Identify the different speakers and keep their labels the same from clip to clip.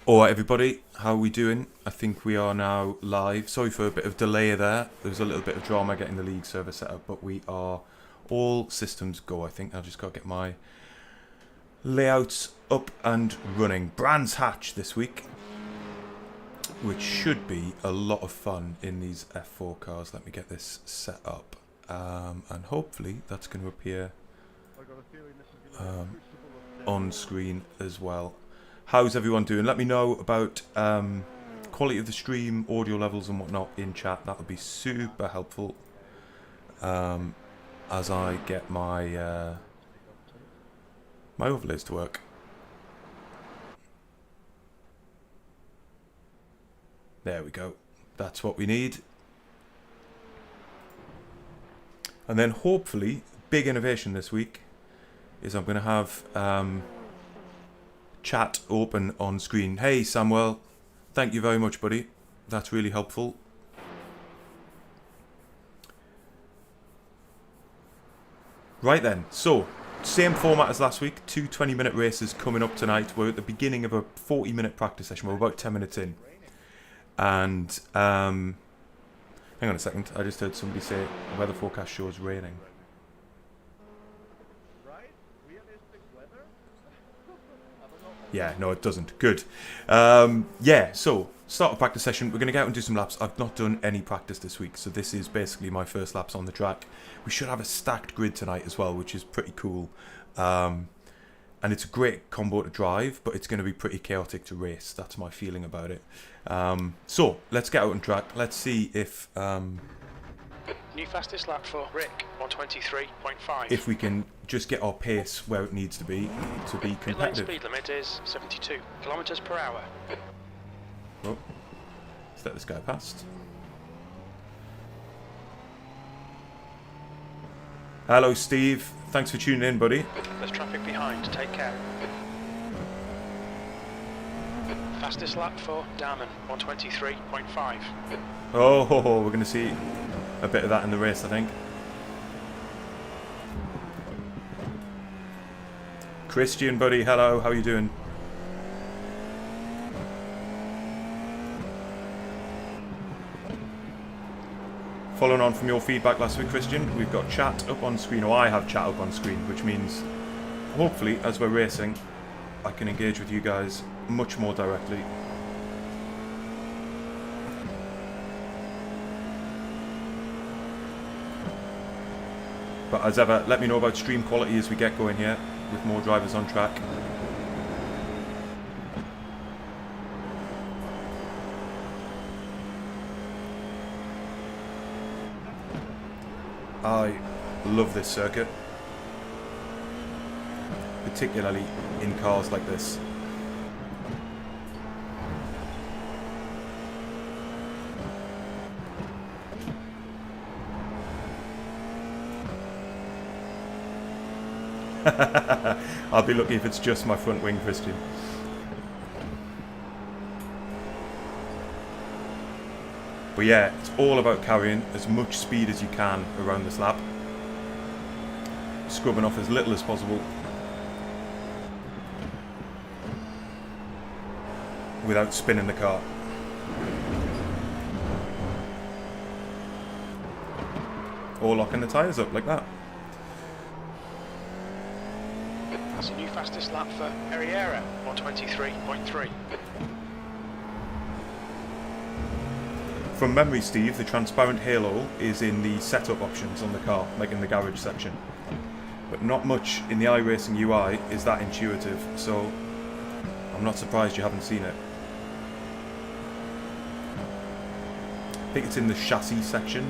Speaker 1: Alright everybody, how are we doing? I think we are now live. Sorry for a bit of delay there. There was a little bit of drama getting the league server set up, but we are all systems go, I think. I've just got to get my layouts up and running. Brands Hatch this week, which should be a lot of fun in these F4 cars. Let me get this set up. And hopefully that's going to appear on screen as well. How's everyone doing? Let me know about quality of the stream, audio levels and whatnot in chat. That would be super helpful as I get my my overlays to work. There we go. That's what we need. And then hopefully, big innovation this week is I'm going to have chat open on screen. Hey Samuel, thank you very much buddy, that's really helpful. Right then, so same format as last week, 2 20-minute races coming up tonight. We're at the beginning of a 40-minute practice session. We're about 10 minutes in, and hang on a second, I just heard somebody say the weather forecast shows raining. Yeah, no, it doesn't. Good. Yeah, so start a practice session. We're going to get out and do some laps. I've not done any practice this week, so this is basically my first laps on the track. We should have a stacked grid tonight as well, which is pretty cool. And it's a great combo to drive, but it's going to be pretty chaotic to race. That's my feeling about it. So let's get out on track. Let's see if
Speaker 2: new fastest lap for Rick, 123.5.
Speaker 1: if we can just get our pace where it needs to be competitive.
Speaker 2: Pit lane speed limit is 72 kilometers per hour.
Speaker 1: Oh, let's let this guy past. Hello Steve, thanks for tuning in buddy.
Speaker 2: There's traffic behind, take care. Fastest lap for Darman, 123.5.
Speaker 1: Oh, we're going to see a bit of that in the race, I think. Christian, buddy, hello, how are you doing? Following on from your feedback last week, Christian, we've got chat up on screen, or I have chat up on screen, which means hopefully as we're racing, I can engage with you guys much more directly. But as ever, let me know about stream quality as we get going here, with more drivers on track. I love this circuit, particularly in cars like this. I'll be lucky if it's just my front wing, Christian. But yeah, it's all about carrying as much speed as you can around this lap. Scrubbing off as little as possible. Without spinning the car. Or locking the tyres up like that.
Speaker 2: That's a new fastest lap for Herrera, 123.3.
Speaker 1: From memory, Steve, the transparent halo is in the setup options on the car, like in the garage section. But not much in the iRacing UI is that intuitive, so I'm not surprised you haven't seen it. I think it's in the chassis section,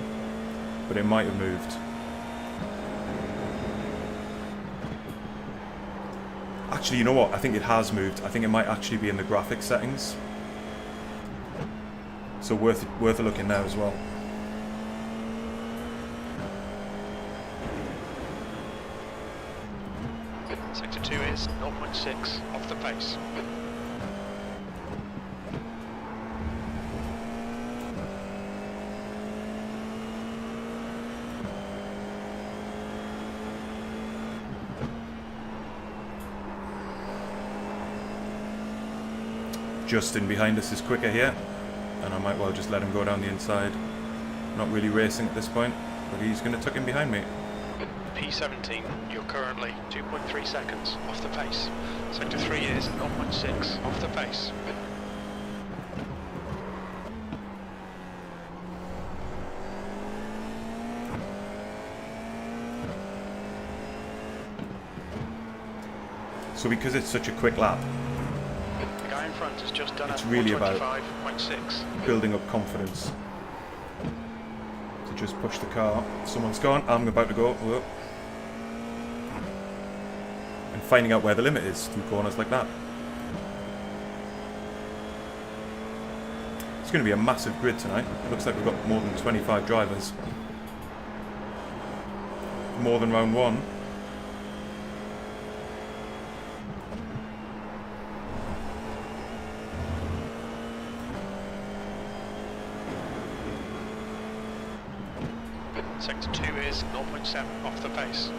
Speaker 1: but it might have moved. Actually, you know what? I think it has moved. I think it might actually be in the graphics settings. So worth a look in there as well.
Speaker 2: Sector 2 is 0.6 off the pace.
Speaker 1: Justin behind us is quicker here, and I might well just let him go down the inside. Not really racing at this point, but he's going to tuck in behind me.
Speaker 2: P17, you're currently 2.3 seconds off the pace. Sector 3 is 0.6 off the pace.
Speaker 1: So because it's such a quick lap,
Speaker 2: The guy in front has just done
Speaker 1: it's really about
Speaker 2: 125.6.
Speaker 1: building up confidence to just push the car. Someone's gone, I'm about to go. Whoa. And finding out where the limit is through corners like that. It's going to be a massive grid tonight. It looks like we've got more than 25 drivers. More than round one.
Speaker 2: Sector 2 is 0.7 off the pace.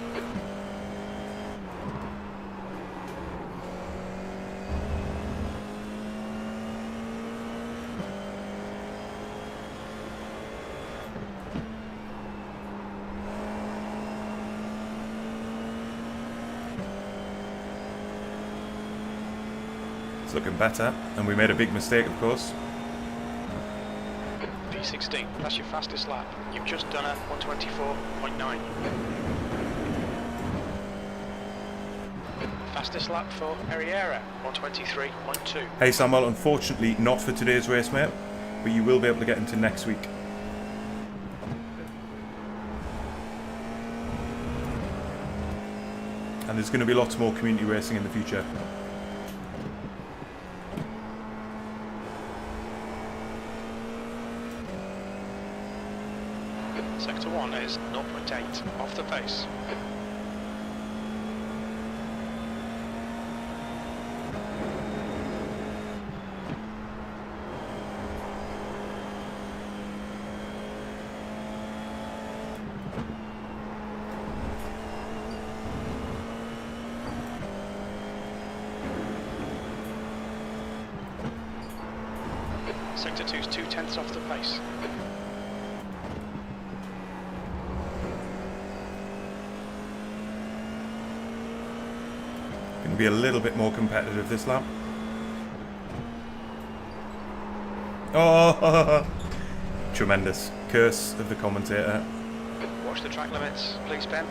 Speaker 1: It's looking better, and we made a big mistake, of course.
Speaker 2: P16, that's your fastest lap. You've just done a 124.9. Fastest lap for Eriera, 123.2.
Speaker 1: Hey Samuel, unfortunately not for today's race, mate, but you will be able to get into next week. And there's going to be lots more community racing in the future.
Speaker 2: Sector 1 is 0.8 off the pace. Sector 2 is 0.2 off the pace.
Speaker 1: Going to be a little bit more competitive this lap. Oh, tremendous. Curse of the commentator.
Speaker 2: Watch the track limits, please, Ben.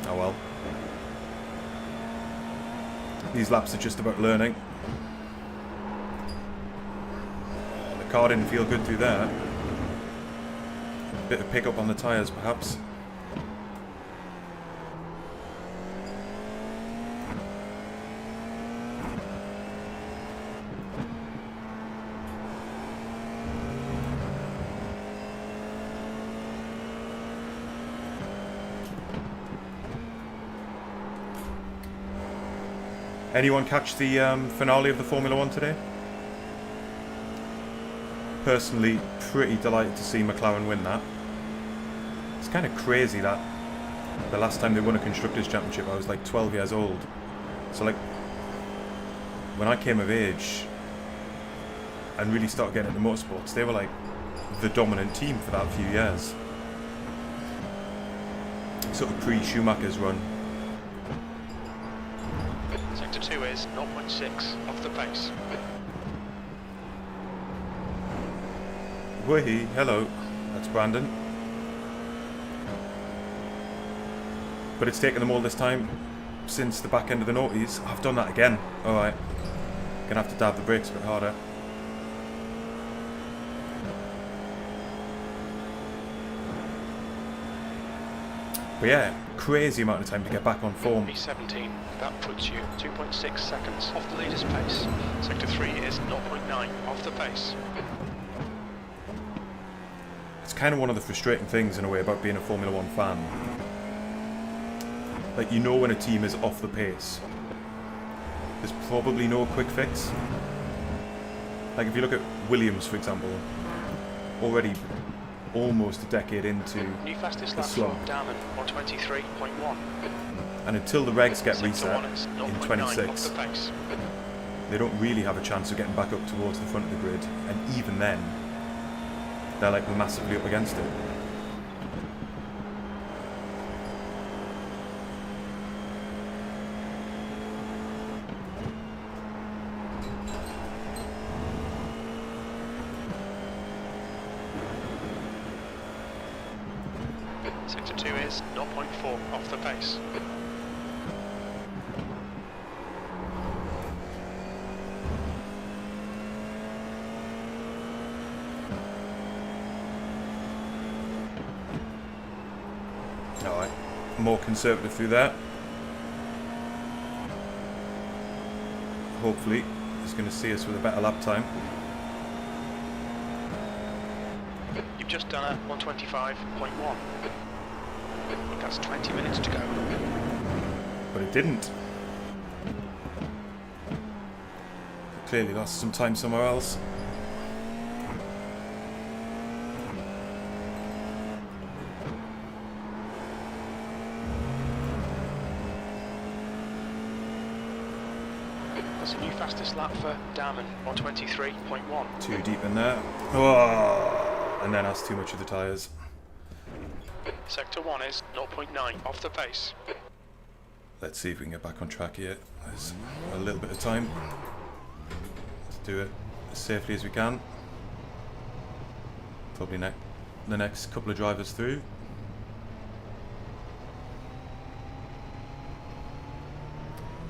Speaker 1: Oh well. These laps are just about learning. The car didn't feel good through there. Bit of pickup on the tyres, perhaps. Anyone catch the finale of the Formula 1 today? Personally, pretty delighted to see McLaren win that. It's kind of crazy that the last time they won a Constructors' Championship I was like 12 years old. So like, when I came of age and really started getting into motorsports, they were like the dominant team for that few years. Sort of pre-Schumacher's run.
Speaker 2: Sector 2 is 0.6 off the pace.
Speaker 1: Wahey, hello, that's Brandon. But it's taken them all this time since the back end of the noughties. I've done that again. Alright. Gonna have to dab the brakes a bit harder. But yeah, crazy amount of time to get back on form.
Speaker 2: P17, that puts you 2.6 seconds off the leader's pace. Sector 3 is 0.9 off the pace.
Speaker 1: It's kind of one of the frustrating things in a way about being a Formula 1 fan. Like, you know when a team is off the pace. There's probably no quick fix. Like if you look at Williams, for example, already almost a decade into
Speaker 2: New fastest
Speaker 1: the
Speaker 2: lap
Speaker 1: slump.
Speaker 2: for Damon, 123.1.
Speaker 1: And until the regs get
Speaker 2: Sector
Speaker 1: reset
Speaker 2: 1 is
Speaker 1: in
Speaker 2: 0.9 off
Speaker 1: 26,
Speaker 2: the pace.
Speaker 1: they don't really have a chance of getting back up towards the front of the grid, and even then, they're like massively up against it.
Speaker 2: Sector 2 is 0.4 off the pace.
Speaker 1: Alright, more conservative through there. Hopefully, he's going to see us with a better lap time.
Speaker 2: You've just done a 125.1. That's 20 minutes to go.
Speaker 1: But it didn't. Clearly lost some time somewhere else.
Speaker 2: That's a new fastest lap for Damon, 123.1.
Speaker 1: Too deep in there. Oh, and then has too much of the tyres.
Speaker 2: Sector 1 is 0.9 off the pace.
Speaker 1: Let's see if we can get back on track here. There's a little bit of time. Let's do it as safely as we can. Probably the next couple of drivers through.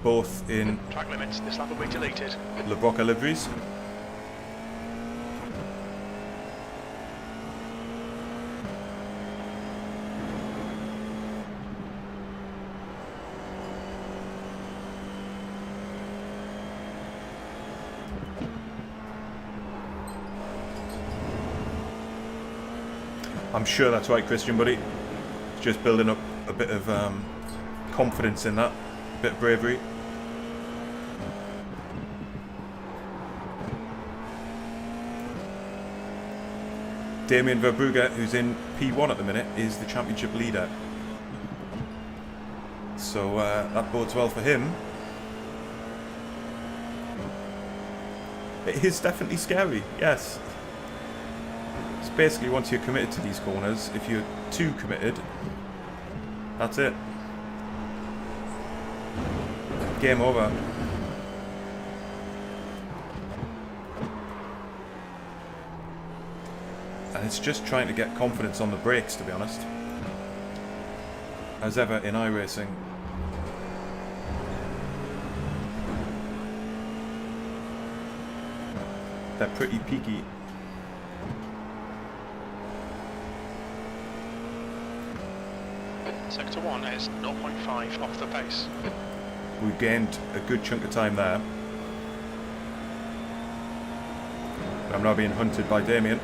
Speaker 1: Both in
Speaker 2: Track limits, this lap will be deleted.
Speaker 1: Broca liveries. I'm sure that's right, Christian, buddy. Just building up a bit of confidence in that, a bit of bravery. Damien Verbrugge, who's in P1 at the minute, is the championship leader. So that bodes well for him. It is definitely scary, yes. It's basically once you're committed to these corners, if you're too committed, that's it. Game over. And it's just trying to get confidence on the brakes, to be honest. As ever in iRacing. They're pretty peaky.
Speaker 2: Sector 1 is 0.5 off the pace.
Speaker 1: We gained a good chunk of time there. I'm now being hunted by Damien.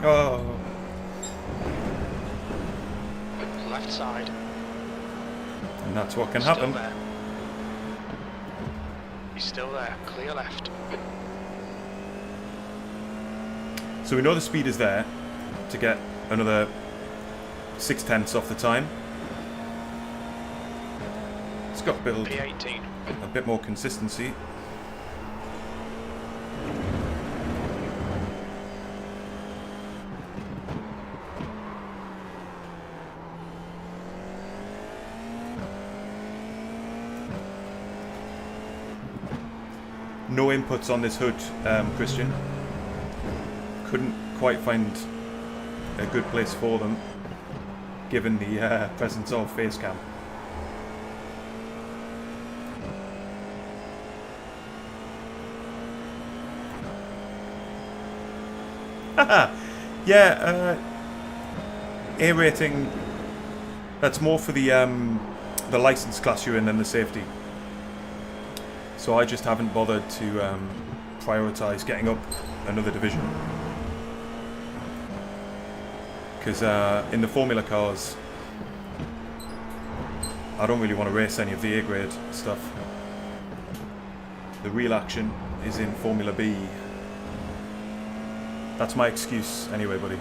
Speaker 1: Oh.
Speaker 2: Left side.
Speaker 1: And that's what can
Speaker 2: Still
Speaker 1: happen.
Speaker 2: there. He's still there. Clear left.
Speaker 1: So we know the speed is there to get another 0.6 off the time. It's got to build
Speaker 2: P18.
Speaker 1: a bit more consistency. No inputs on this hood, Christian. Couldn't quite find a good place for them, given the presence of face cam. Yeah, A rating. That's more for the license class you're in than the safety. So I just haven't bothered to prioritise getting up another division. Because in the Formula cars, I don't really want to race any of the A-grade stuff. The real action is in Formula B. That's my excuse anyway, buddy.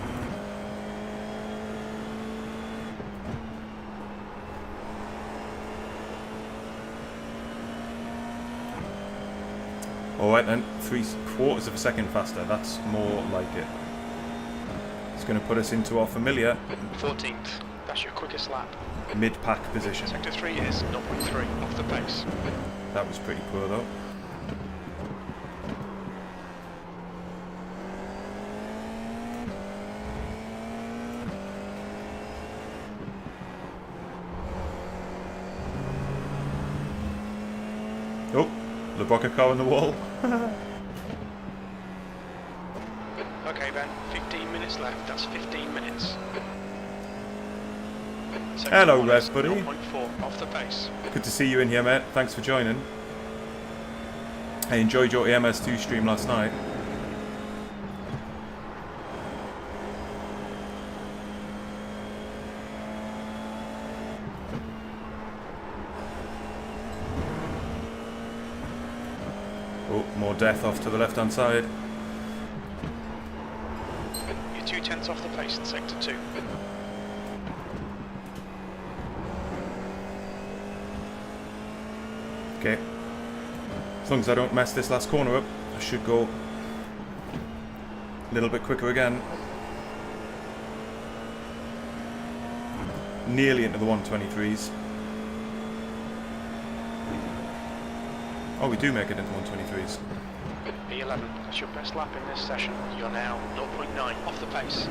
Speaker 1: Alright then, 3/4 of a second faster, that's more like it. It's going to put us into our familiar
Speaker 2: 14th. That's your quickest lap.
Speaker 1: mid-pack position.
Speaker 2: Sector 3 is 0.3 off the pace.
Speaker 1: That was pretty poor though. Oh, the Broca car on the wall.
Speaker 2: Okay Ben, 15 minutes left, that's 15 minutes.
Speaker 1: Hello, Rev, buddy.
Speaker 2: 0.4 off the pace.
Speaker 1: Good to see you in here, mate. Thanks for joining. I enjoyed your EMS2 stream last night. Oh, more death off to the left-hand side.
Speaker 2: You're 2/10 off the pace in sector 2.
Speaker 1: Okay. As long as I don't mess this last corner up, I should go a little bit quicker again. Nearly into the 123s. Oh, we do make it into 123s.
Speaker 2: P11, that's your best lap in this session. You're now 0.9 off the pace.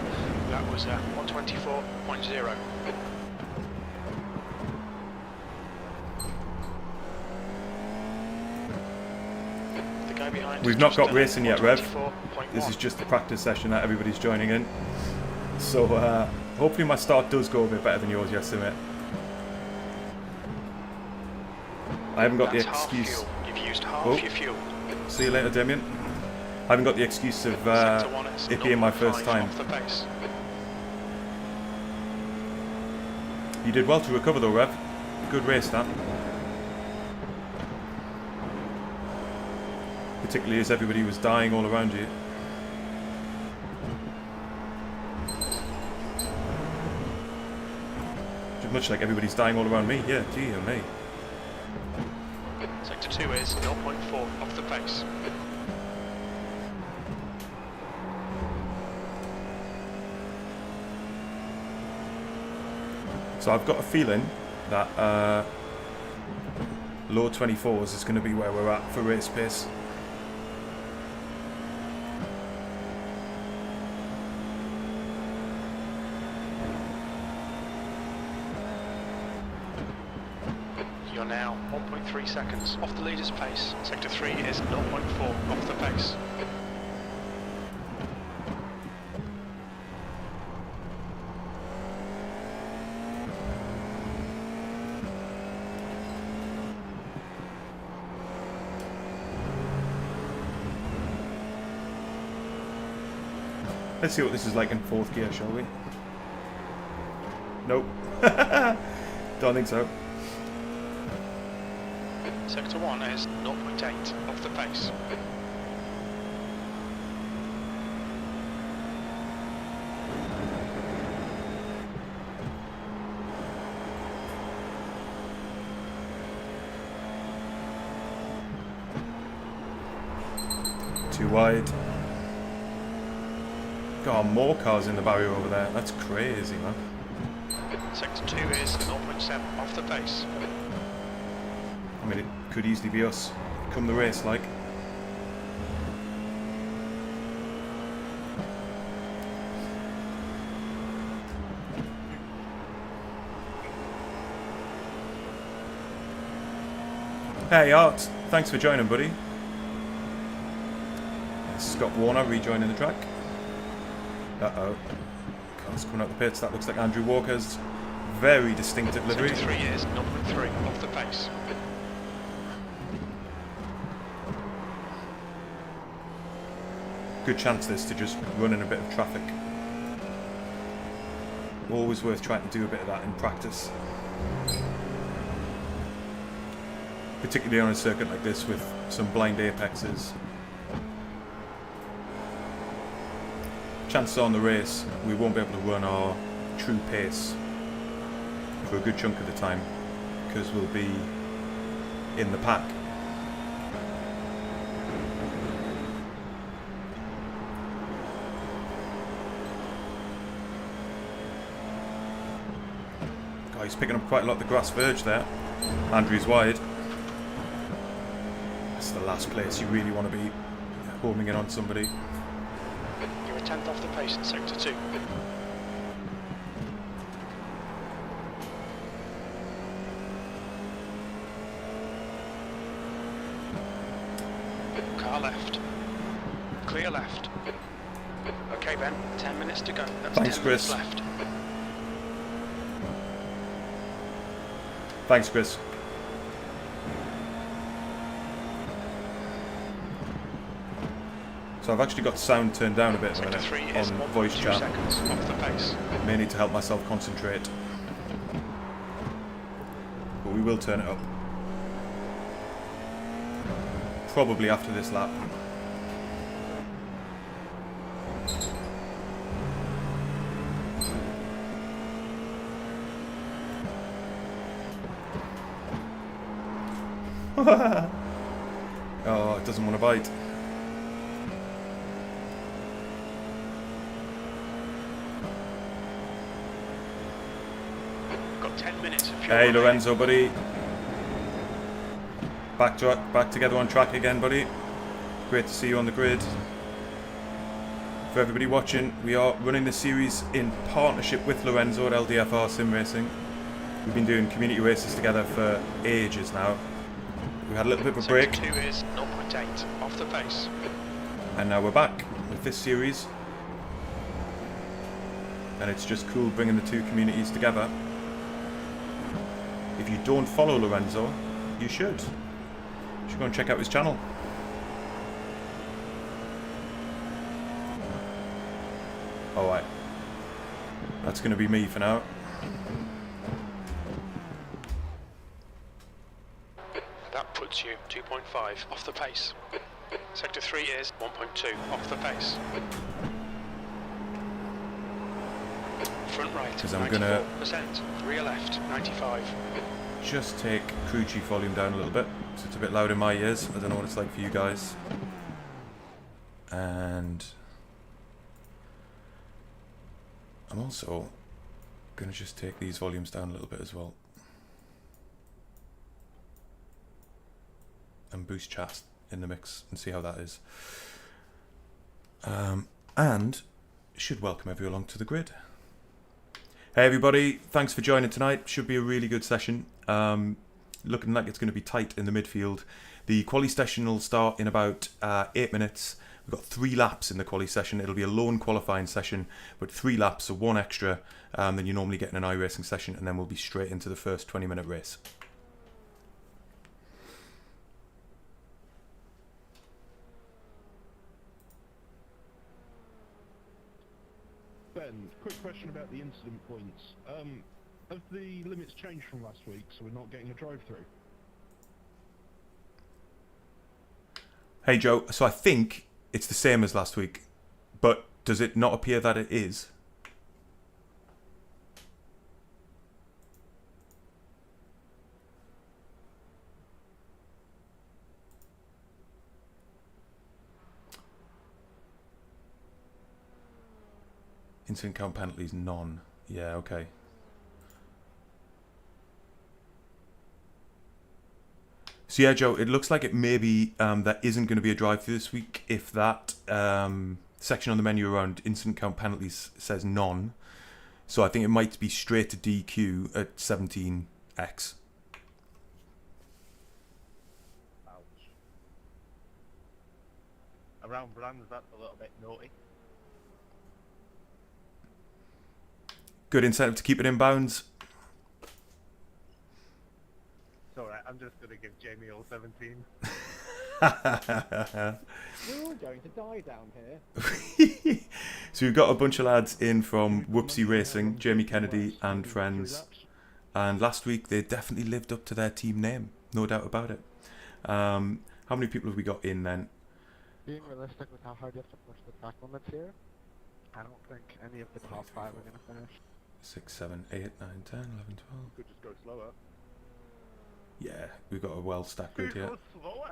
Speaker 2: That was 124.0. The guy behind.
Speaker 1: We've not got racing yet, Rev.
Speaker 2: 124.1.
Speaker 1: This is just the practice session that everybody's joining in. So hopefully my start does go a bit better than yours yesterday, mate. I haven't got
Speaker 2: That's
Speaker 1: the
Speaker 2: half
Speaker 1: excuse.
Speaker 2: fuel. You've used half
Speaker 1: Oh.
Speaker 2: your fuel.
Speaker 1: See you later, Damien. I haven't got the excuse of
Speaker 2: Sector 1 is
Speaker 1: it being my first
Speaker 2: 0.5
Speaker 1: time.
Speaker 2: off the pace.
Speaker 1: You did well to recover though, Rev. Good race that. Particularly as everybody was dying all around you. Much like everybody's dying all around me. Yeah, gee, oh me.
Speaker 2: Sector 2 is 0.4 off the pace.
Speaker 1: So I've got a feeling that low 24s is going to be where we're at for race pace.
Speaker 2: You're now 1.3 seconds off the leader's pace. Sector 3 is 0.4 off the pace.
Speaker 1: Let's see what this is like in fourth gear, shall we? Nope. Don't think so.
Speaker 2: Sector 1 is 0.8 off the pace.
Speaker 1: Too wide. God, more cars in the barrier over there. That's crazy, man.
Speaker 2: Sector 2 is 0.7 off the pace.
Speaker 1: I mean, it could easily be us come the race, like. Hey, Art. Thanks for joining, buddy. Scott Warner rejoining the track. Uh-oh. Car's coming out the pits. That looks like Andrew Walker's very distinctive livery.
Speaker 2: Sector 3 is 0.3 off the pace.
Speaker 1: Good chance this to just run in a bit of traffic. Always worth trying to do a bit of that in practice. particularly on a circuit like this with some blind apexes. Chances are on the race we won't be able to run our true pace for a good chunk of the time because we'll be in the pack. Oh, he's picking up quite a lot of the grass verge there. Andrew's wide. That's the last place you really want to be homing in on somebody.
Speaker 2: You're a tenth off the pace in sector 2. Car left. Clear left. Okay, Ben. 10 minutes to go. That's
Speaker 1: Thanks,
Speaker 2: 10
Speaker 1: Chris.
Speaker 2: minutes left.
Speaker 1: Thanks, Chris. So I've actually got sound turned down a bit at the
Speaker 2: Sector 3
Speaker 1: minute
Speaker 2: is
Speaker 1: on
Speaker 2: 1.2
Speaker 1: voice chat.
Speaker 2: seconds off the pace.
Speaker 1: Mainly to help myself concentrate. But we will turn it up. Probably after this lap. Oh, it doesn't want to bite.
Speaker 2: Got 10 minutes of fuel.
Speaker 1: Hey Lorenzo, buddy. Back together on track again, buddy. Great to see you on the grid. For everybody watching, we are running this series in partnership with Lorenzo at LDFR Sim Racing. We've been doing community races together for ages now. We had a little bit of a break.
Speaker 2: Sector 2 is 0.8 off the pace.
Speaker 1: And now we're back with this series. And it's just cool bringing the two communities together. If you don't follow Lorenzo, you should. You should go and check out his channel. Alright. That's going to be me for now.
Speaker 2: That puts you 2.5 off the pace. Sector 3 is 1.2 off the pace. Front right,
Speaker 1: 'Cause I'm gonna
Speaker 2: 94%. Rear left, 95.
Speaker 1: Just take crew chief volume down a little bit, so it's a bit loud in my ears. I don't know what it's like for you guys. And I'm also going to just take these volumes down a little bit as well. And boost chat in the mix and see how that is. And should welcome everyone along to the grid. Hey everybody, thanks for joining tonight. Should be a really good session. Looking like it's going to be tight in the midfield. The quali session will start in about 8 minutes. We've got 3 laps in the quali session. It'll be a lone qualifying session, but 3 laps, so 1 extra than you normally get in an iRacing session, and then we'll be straight into the first 20-minute race.
Speaker 3: Ben, quick question about the incident points. Have the limits changed from last week, so we're not getting a drive-through?
Speaker 1: Hey Joe, so I think it's the same as last week, but does it not appear that it is? Incident count penalties, none. Yeah, okay. So yeah, Joe, it looks like it may be that isn't going to be a drive-through this week if that section on the menu around incident count penalties says none. So I think it might be straight to DQ at 17x.
Speaker 3: Ouch. Around brands, that's a little bit naughty.
Speaker 1: Good incentive to keep it in bounds.
Speaker 3: It's alright, I'm just going to give Jamie all 17.
Speaker 4: We're all going to die down here.
Speaker 1: So we've got a bunch of lads in from Whoopsie Racing, Jamie Kennedy and friends. And last week they definitely lived up to their team name. no doubt about it. How many people have we got in then?
Speaker 5: Being realistic with how hard you have to push the track limits here, I don't think any of the top 5 are going to finish.
Speaker 1: 6, 7, 8, 9, 10, 11, 12.
Speaker 3: Could just go slower.
Speaker 1: Yeah, we've got a well stacked grid here.
Speaker 3: Go slower.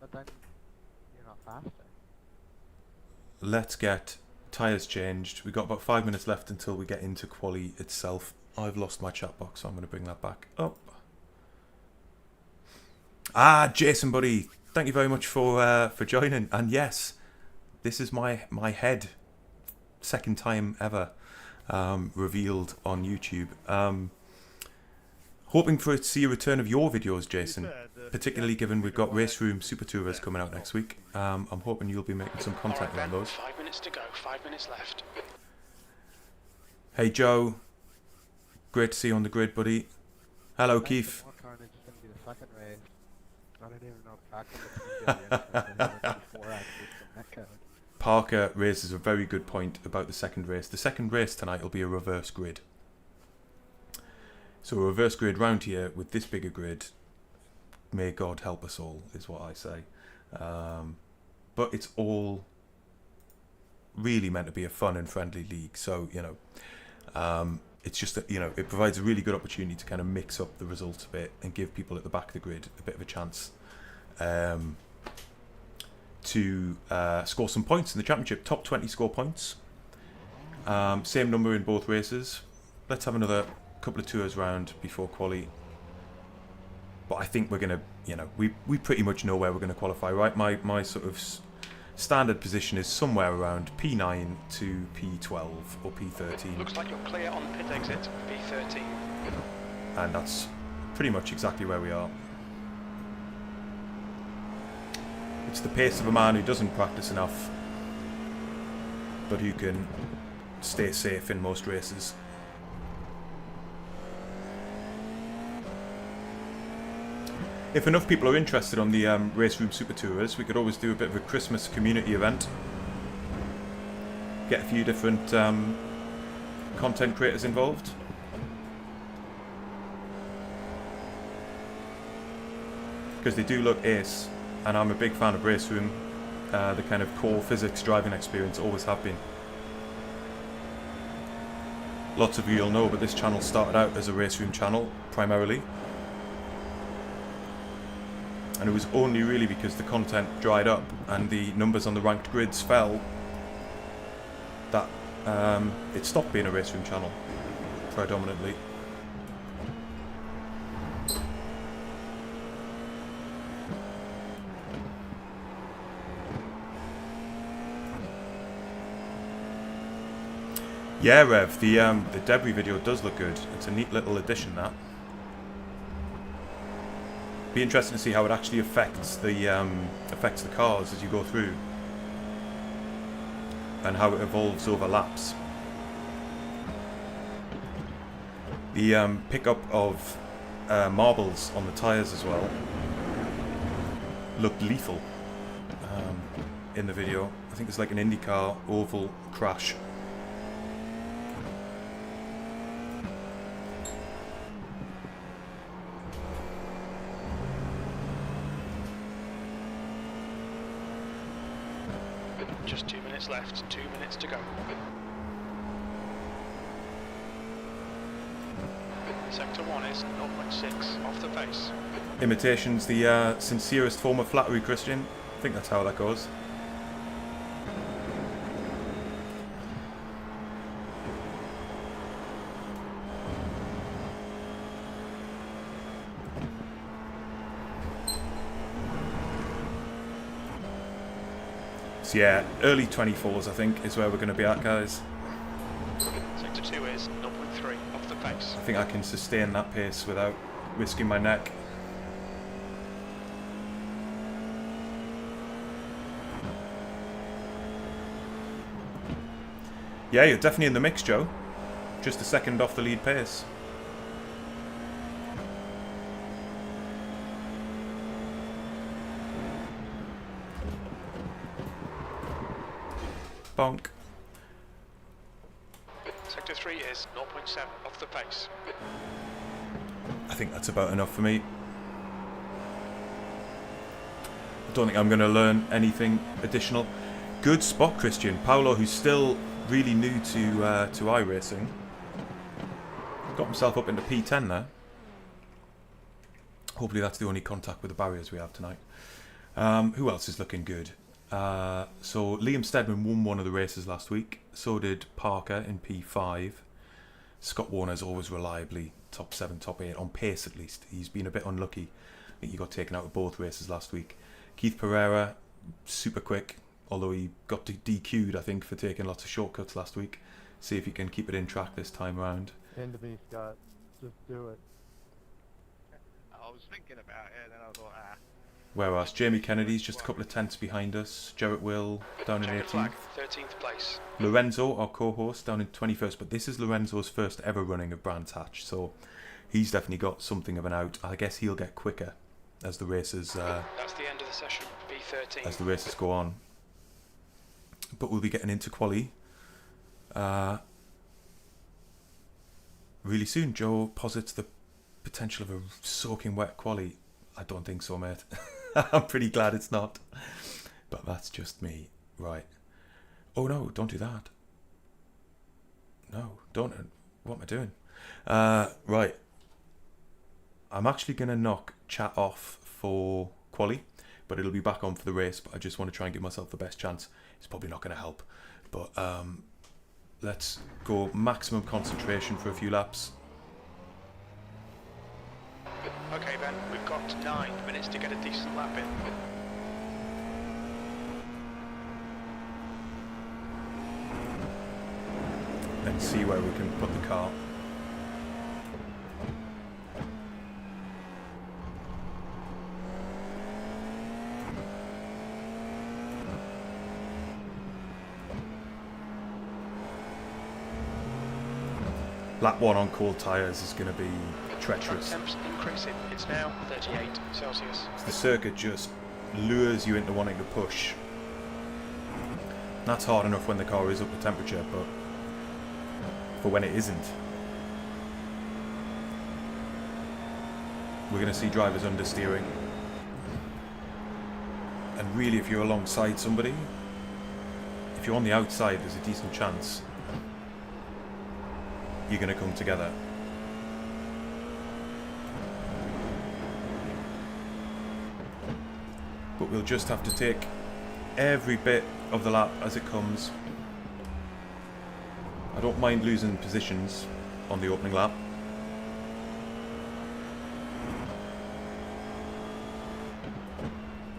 Speaker 5: But then you're not faster.
Speaker 1: Let's get tyres changed. We've got about 5 minutes left until we get into quali itself. I've lost my chat box, so I'm going to bring that back up. Ah, Jason, buddy, thank you very much for joining. And yes, this is my head, second time ever revealed on YouTube. Hoping to see a return of your videos, Jason, particularly given we've got Race Room Super Tourers coming out next week. I'm hoping you'll be making some content around those.
Speaker 2: 5 minutes to go, 5 minutes left.
Speaker 1: Hey Joe, great to see you on the grid, buddy. Hello Keith.
Speaker 5: More carnage is going to be the second race. I didn't even know the track limits were going to be before actually from Netcode.
Speaker 1: Parker raises a very good point about the second race. The second race tonight will be a reverse grid. So a reverse grid round here with this bigger grid. May God help us all, is what I say. But it's all really meant to be a fun and friendly league. So, you know, it's just that, you know, it provides a really good opportunity to kind of mix up the results a bit and give people at the back of the grid a bit of a chance to score some points in the championship. Top 20 score points. Same number in both races. Let's have another couple of tours round before quali. But I think we're going to, you know, we pretty much know where we're going to qualify, right? My sort of standard position is somewhere around P9 to P12 or P13.
Speaker 2: Looks like you're clear on the pit exit, P13.
Speaker 1: And that's pretty much exactly where we are. It's the pace of a man who doesn't practice enough, but who can stay safe in most races. If enough people are interested on the Race Room Super Tourers, we could always do a bit of a Christmas community event. Get a few different content creators involved. Because they do look ace, and I'm a big fan of Race Room. The kind of core physics driving experience, always have been. Lots of you will know, but this channel started out as a Race Room channel, primarily. And it was only really because the content dried up and the numbers on the ranked grids fell that it stopped being a Race Room channel, predominantly. Yeah, Rev, the debris video does look good. It's a neat little addition, that. Be interesting to see how it actually affects the cars as you go through, and how it evolves over laps. The pickup of marbles on the tyres as well looked lethal in the video. I think it's like an IndyCar oval crash.
Speaker 2: Just 2 minutes left, 2 minutes to go. Sector 1 is 0.6 off the pace.
Speaker 1: Imitation's the sincerest form of flattery, Christian. I think that's how that goes. So yeah, early 24s I think is where we're going to be at, guys.
Speaker 2: Sector 2 is 0.3 off the pace.
Speaker 1: I think I can sustain that pace without risking my neck. Yeah, you're definitely in the mix, Joe. Just a second off the lead pace. Bonk.
Speaker 2: Sector 3 is 0.7 off the pace.
Speaker 1: I think that's about enough for me. I don't think I'm going to learn anything additional. Good spot, Christian. Paolo, who's still really new to iRacing, got himself up into P10 there. Hopefully that's the only contact with the barriers we have tonight. Who else is looking good? So Liam Steadman won one of the races last week. So did Parker in P5. Scott Warner's always reliably top 7, top 8, on pace at least. He's been a bit unlucky. I think he got taken out of both races last week. Keith Pereira, super quick, although he got DQ'd, I think, for taking lots of shortcuts last week. See if he can keep it in track this time around.
Speaker 5: Into me, Scott. Just do it.
Speaker 2: I was thinking about it, and then I thought,
Speaker 1: Whereas Jamie Kennedy's just a couple of tenths behind us. Jarrett Will down in
Speaker 2: check the
Speaker 1: 18th.
Speaker 2: flag, 13th place.
Speaker 1: Lorenzo, our co-host, down in 21st. But this is Lorenzo's first ever running of Brands Hatch, so he's definitely got something of an out. I guess he'll get quicker as the races
Speaker 2: That's the end of the session, B13.
Speaker 1: as the races go on. But we'll be getting into quali really soon. Joe posits the potential of a soaking wet quali. I don't think so, mate. I'm pretty glad it's not. But that's just me. Right. Oh no, don't do that. No, don't. What am I doing? Right. I'm actually going to knock chat off for quali, but it'll be back on for the race. But I just want to try and give myself the best chance. It's probably not going to help. But let's go maximum concentration for a few laps.
Speaker 2: Okay, Ben, we've got 9 minutes to get a decent lap in.
Speaker 1: And see where we can put the car. Lap 1 on cold tyres is going to be treacherous.
Speaker 2: Temps increasing. It's now 38 Celsius.
Speaker 1: The circuit just lures you into wanting to push. That's hard enough when the car is up to temperature, but for when it isn't. We're going to see drivers understeering. And really, if you're alongside somebody, if you're on the outside, there's a decent chance you're going to come together. But we'll just have to take every bit of the lap as it comes. I don't mind losing positions on the opening lap.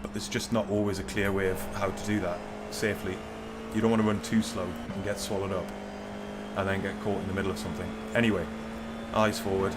Speaker 1: But there's just not always a clear way of how to do that safely. You don't want to run too slow and get swallowed up and then get caught in the middle of something. Anyway, eyes forward.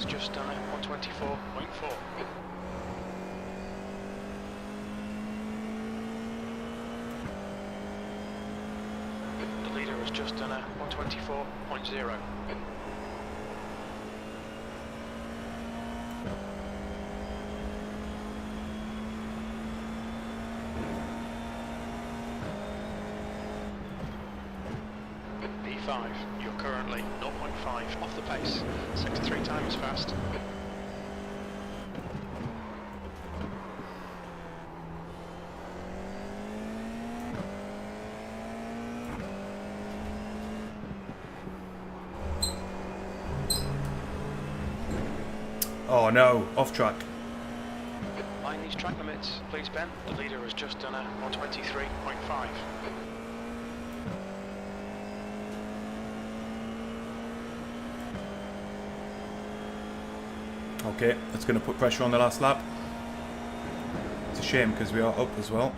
Speaker 2: Just done at 124.4. The leader has just done at 124.0. B5, you're currently 0.5 off the pace. Sector 3 time is fast.
Speaker 1: Oh no, off track.
Speaker 2: Mind these track limits, please, Ben. The leader has just done a 123.5.
Speaker 1: Okay, that's going to put pressure on the last lap. It's a shame because we are up as well.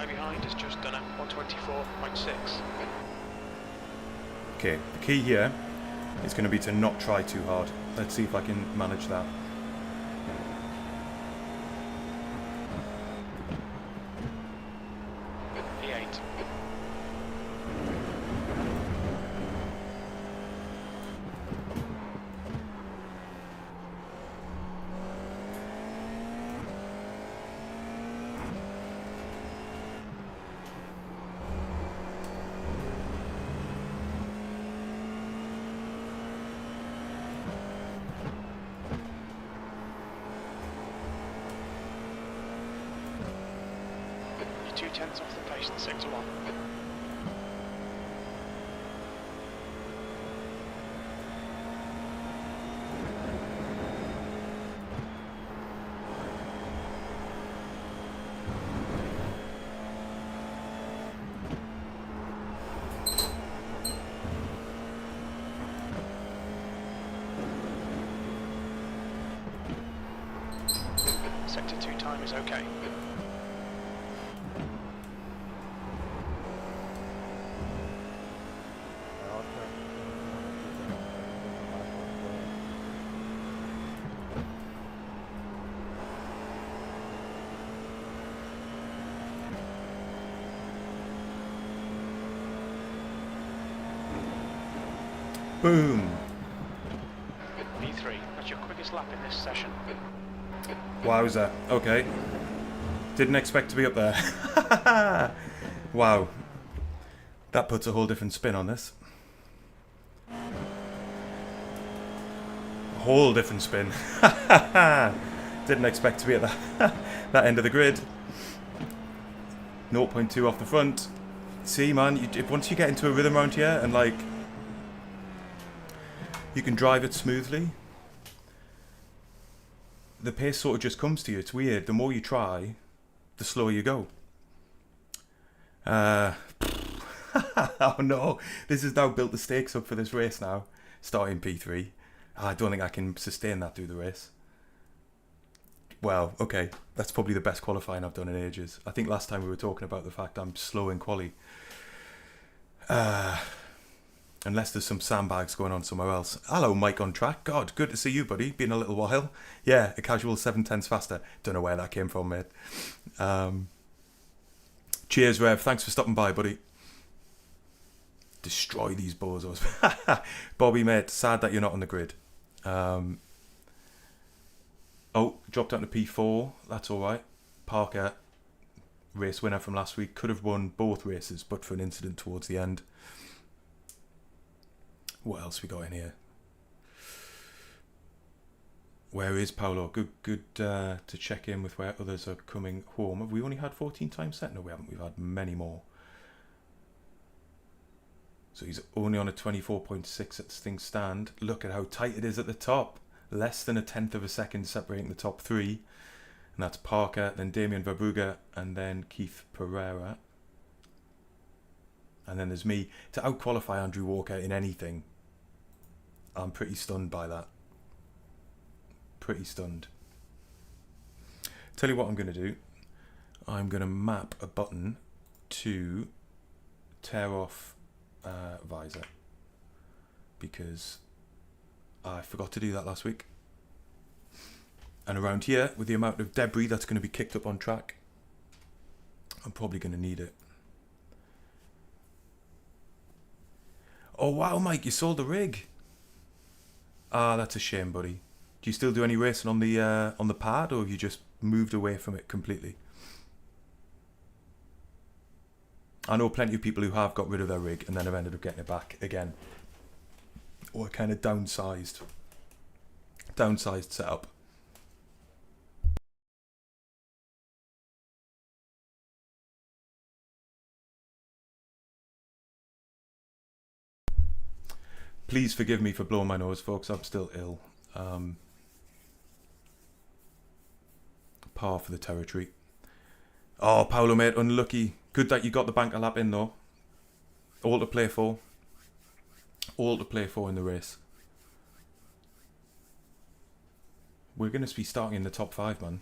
Speaker 2: Behind has just done a 124.6.
Speaker 1: Okay, the key here is going to be to not try too hard. Let's see if I can manage that.
Speaker 2: P8. You're 2/10 off the pace in sector 1. Sector 2 time is okay.
Speaker 1: Boom!
Speaker 2: P3, that's your quickest lap in this session.
Speaker 1: Wowza. Okay. Didn't expect to be up there. Wow. That puts a whole different spin on this. A whole different spin. Didn't expect to be at that end of the grid. 0.2 off the front. See, man, once you get into a rhythm around here and, like, you can drive it smoothly, the pace sort of just comes to you. It's weird. The more you try, the slower you go. Oh no, this has now built the stakes up for this race now, starting P3. I don't think I can sustain that through the race. Well, okay, that's probably the best qualifying I've done in ages. I think last time we were talking about the fact I'm slow in quali. Unless there's some sandbags going on somewhere else. Hello, Mike on track. God, good to see you, buddy. Been a little while. Yeah, a casual 7/10 faster. Don't know where that came from, mate. Cheers, Rev. Thanks for stopping by, buddy. Destroy these bozos. Bobby, mate, sad that you're not on the grid. Oh, dropped down to P4. That's all right. Parker, race winner from last week, could have won both races, but for an incident towards the end. What else we got in here? Where is Paolo? Good to check in with where others are coming home. Have we only had 14 times set? No, we haven't. We've had many more. So he's only on a 24.6 at things stand. Look at how tight it is at the top. Less than a tenth of a second separating the top three. And that's Parker, then Damien Verbrugge, and then Keith Pereira. And then there's me. To out-qualify Andrew Walker in anything, I'm pretty stunned by that. Pretty stunned. Tell you what I'm going to do. I'm going to map a button to tear off visor. Because I forgot to do that last week. And around here, with the amount of debris that's going to be kicked up on track, I'm probably going to need it. Oh wow, Mike, you sold the rig. Ah, that's a shame, buddy. Do you still do any racing on the pad, or have you just moved away from it completely? I know plenty of people who have got rid of their rig and then have ended up getting it back again, or kind of downsized setup. Please forgive me for blowing my nose, folks. I'm still ill. Par for the territory. Oh, Paolo, mate, unlucky. Good that you got the banker lap in, though. All to play for. All to play for in the race. We're going to be starting in the top 5, man.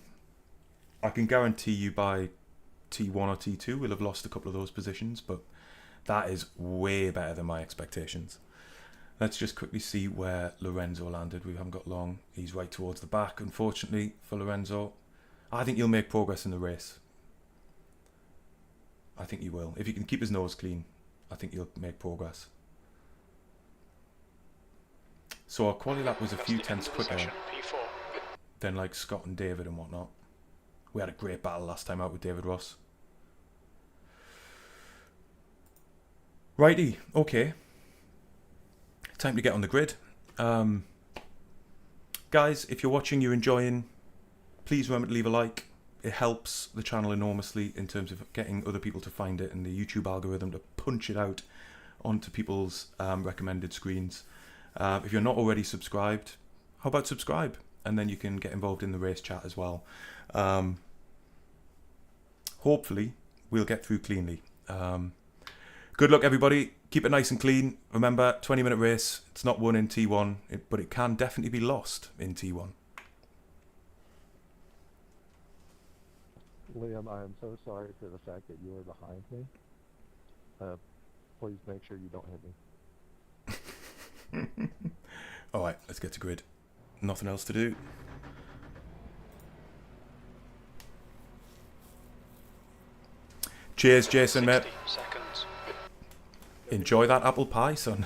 Speaker 1: I can guarantee you by T1 or T2 we'll have lost a couple of those positions, but that is way better than my expectations. Let's just quickly see where Lorenzo landed. We haven't got long. He's right towards the back, unfortunately, for Lorenzo. I think you'll make progress in the race. I think you will. If you can keep his nose clean, I think you'll make progress. So our quali lap was a few tenths quicker than like Scott and David and whatnot. We had a great battle last time out with David Ross. Righty, okay. Time to get on the grid. Guys, if you're watching, you're enjoying, please remember to leave a like. It helps the channel enormously in terms of getting other people to find it and the YouTube algorithm to punch it out onto people's recommended screens. If you're not already subscribed, how about subscribe? And then you can get involved in the race chat as well. Hopefully, we'll get through cleanly. Good luck, everybody. Keep it nice and clean. Remember, 20-minute race. It's not won in T1, but it can definitely be lost in T1.
Speaker 6: Liam, I am so sorry for the fact that you are behind me. Please make sure you don't hit me.
Speaker 1: Alright, let's get to grid. Nothing else to do. Cheers, Jason, mate.
Speaker 2: Seconds.
Speaker 1: Enjoy that apple pie, son.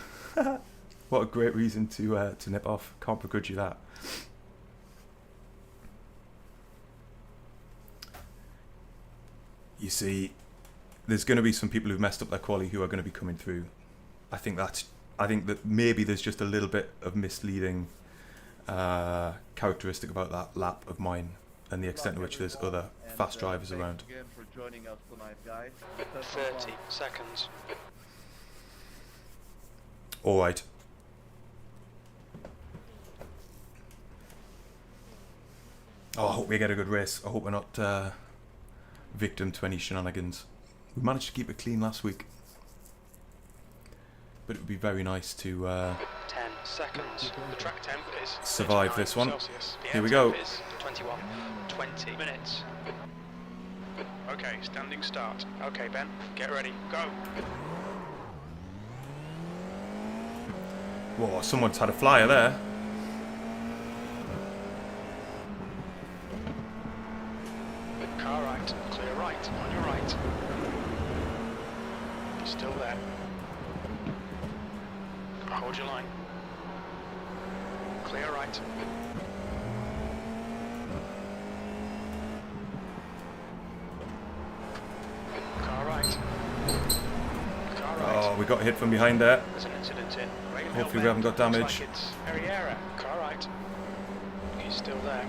Speaker 1: What a great reason to nip off. Can't begrudge you that. You see, there's going to be some people who've messed up their quali who are going to be coming through. I think that maybe there's just a little bit of misleading characteristic about that lap of mine and the extent to which there's other fast drivers around.
Speaker 7: Again for joining us tonight, guys.
Speaker 2: 30 seconds.
Speaker 1: All right. Oh, I hope we get a good race. I hope we're not victim to any shenanigans. We managed to keep it clean last week, but it would be very nice to
Speaker 2: 10 seconds. The track temp is
Speaker 1: survive this one.
Speaker 2: Celsius. The
Speaker 1: Here we
Speaker 2: air
Speaker 1: go.
Speaker 2: temp is 21. 20 minutes. Okay, standing start. Okay, Ben, get ready. Go.
Speaker 1: Whoa, someone's had a flyer there.
Speaker 2: Car right, clear right, on your right. You're still there. Hold your line. Clear right. Car right. Car right.
Speaker 1: Oh, we got hit from behind there.
Speaker 2: There's an incident in.
Speaker 1: Hopefully we haven't got damage.
Speaker 2: Looks like it's Arriera. Car right. He's still there.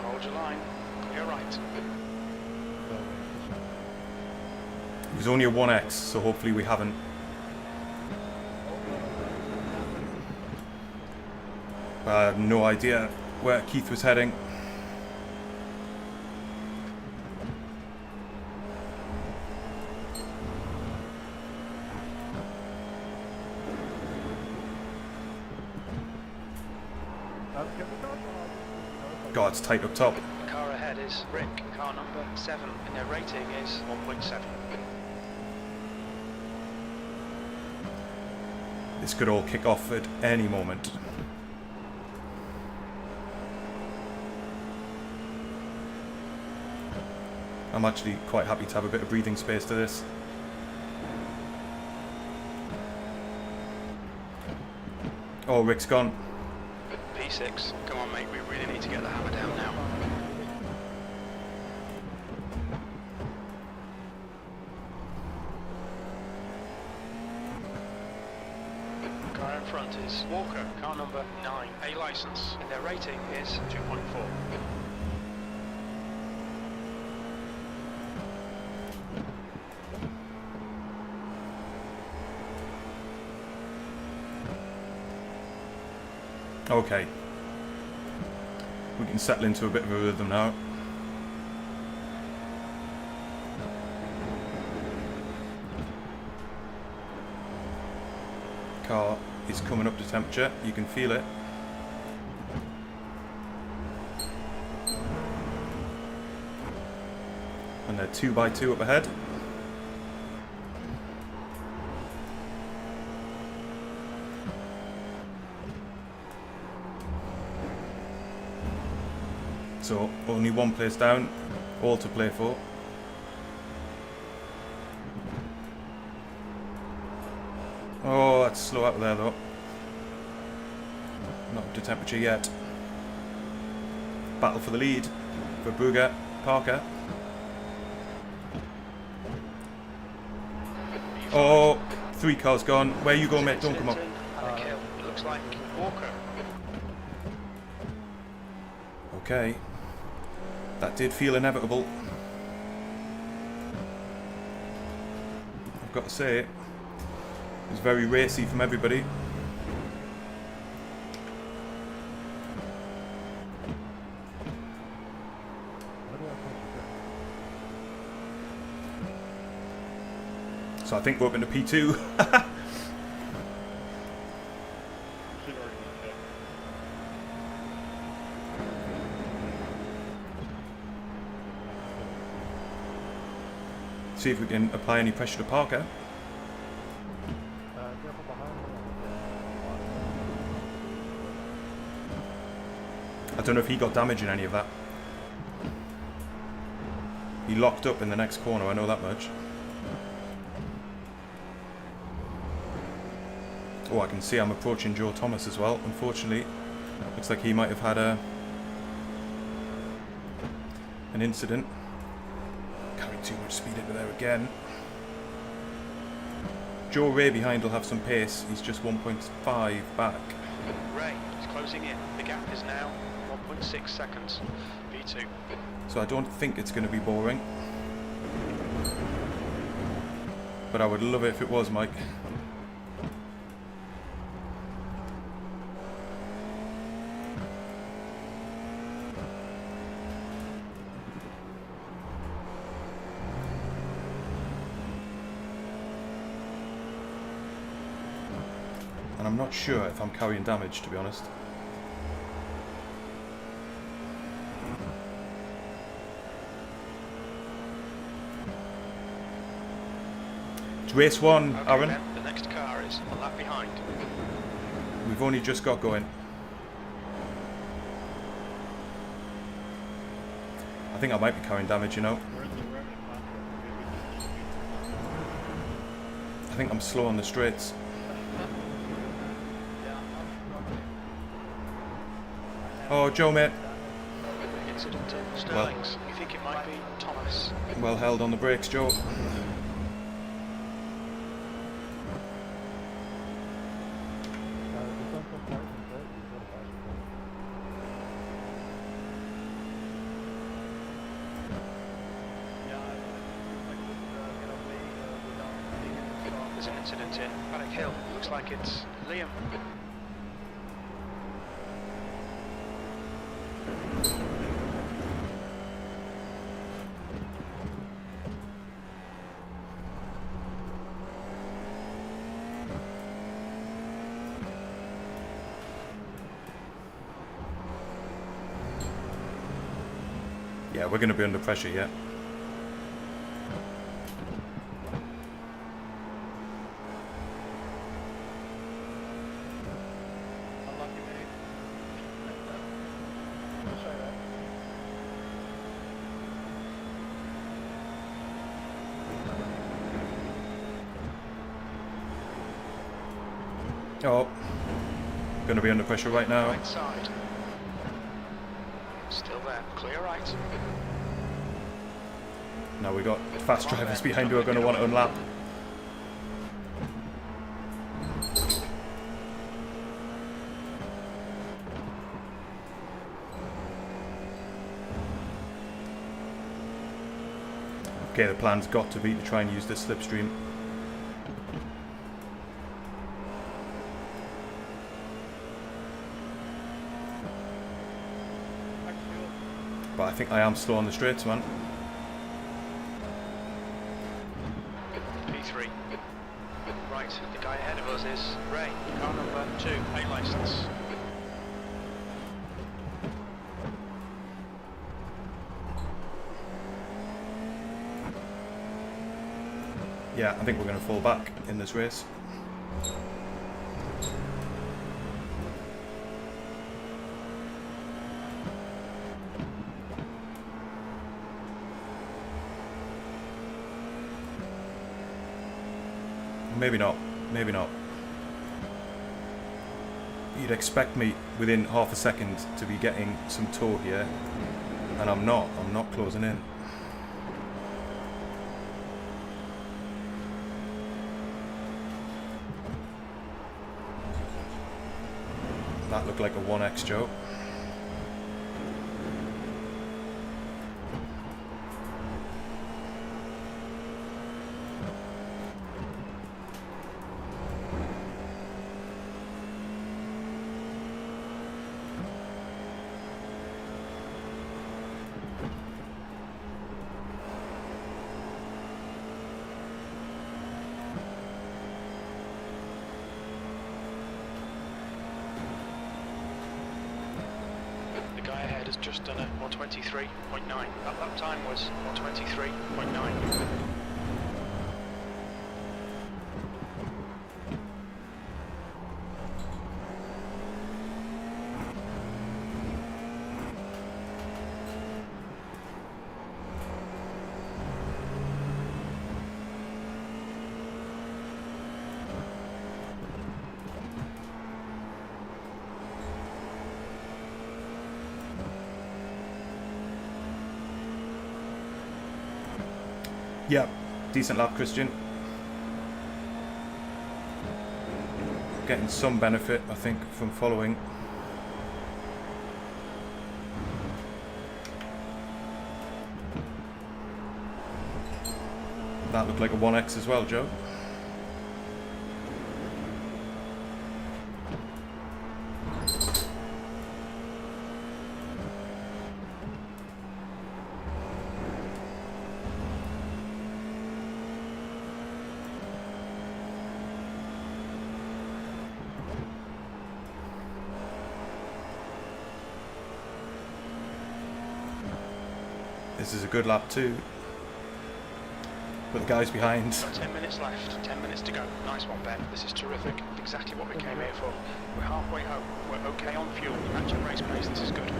Speaker 2: Hold your line. Clear right.
Speaker 1: It was only a 1x, so hopefully we haven't. I have no idea where Keith was heading. God, it's tight up top.
Speaker 2: The car ahead is Rick, car number 7, and their rating is 1.7.
Speaker 1: This could all kick off at any moment. I'm actually quite happy to have a bit of breathing space to this. Oh, Rick's gone.
Speaker 2: P6. Come on, mate, we really need to get the hammer down now. Car in front is Walker, car number 9, A license, and their rating is 2.4.
Speaker 1: Okay. We can settle into a bit of a rhythm now. Car is coming up to temperature, you can feel it. And they're 2x2 up ahead. So only one place down, all to play for. Oh, that's slow out there though. Not up to temperature yet. Battle for the lead for Broca Parker. Oh, 3 cars gone. Where you go, mate? Don't come up.
Speaker 2: It looks like Walker.
Speaker 1: Okay. That did feel inevitable. I've got to say, it was very racy from everybody. So I think we're up into P2. See if we can apply any pressure to Parker. I don't know if he got damage in any of that. He locked up in the next corner, I know that much. Oh, I can see I'm approaching Joe Thomas as well. Unfortunately, looks like he might have had an incident. Carrying too much speed into there again. Joe Ray behind will have some pace. He's just 1.5 back.
Speaker 2: Ray is closing in. The gap is now 1.6 seconds. P2.
Speaker 1: So I don't think it's going to be boring. But I would love it if it was, Mike. And I'm not sure if I'm carrying damage, to be honest. It's race 1,
Speaker 2: Okay,
Speaker 1: Aaron.
Speaker 2: then, the next car is a lap behind.
Speaker 1: We've only just got going. I think I might be carrying damage, you know. I think I'm slow on the straights. Oh, Joe, mate.
Speaker 2: Incident in Sterling's. You think it might be Thomas?
Speaker 1: Well held on the brakes, Joe.
Speaker 2: There's an incident in Paddock Hill. Looks like it's Liam.
Speaker 1: Yeah, we're going to be under pressure yet. Oh. Going to be under pressure right now.
Speaker 2: Right side. Still there. Clear right.
Speaker 1: Now we've got fast drivers behind who are going to want to unlap. Okay, the plan's got to be to try and use this slipstream. But I think I am slow on the straights, man.
Speaker 2: P3. Right, the guy ahead of us is Ray, car number 2, A licence.
Speaker 1: Yeah, I think we're going to fall back in this race. Maybe not. Maybe not. You'd expect me within half a second to be getting some tow here, and I'm not. I'm not closing in. That looked like a 1x, Joe.
Speaker 2: Has just done a 123.9. That lap time was 123.9.
Speaker 1: Yeah, decent lap, Christian. Getting some benefit, I think, from following. That looked like a 1x as well, Joe. This is a good lap too. But the guys behind.
Speaker 2: Got 10 minutes left, 10 minutes to go. Nice one, Ben. This is terrific. Exactly what we came here for. We're halfway home. We're okay on fuel. Matching race pace. This is good.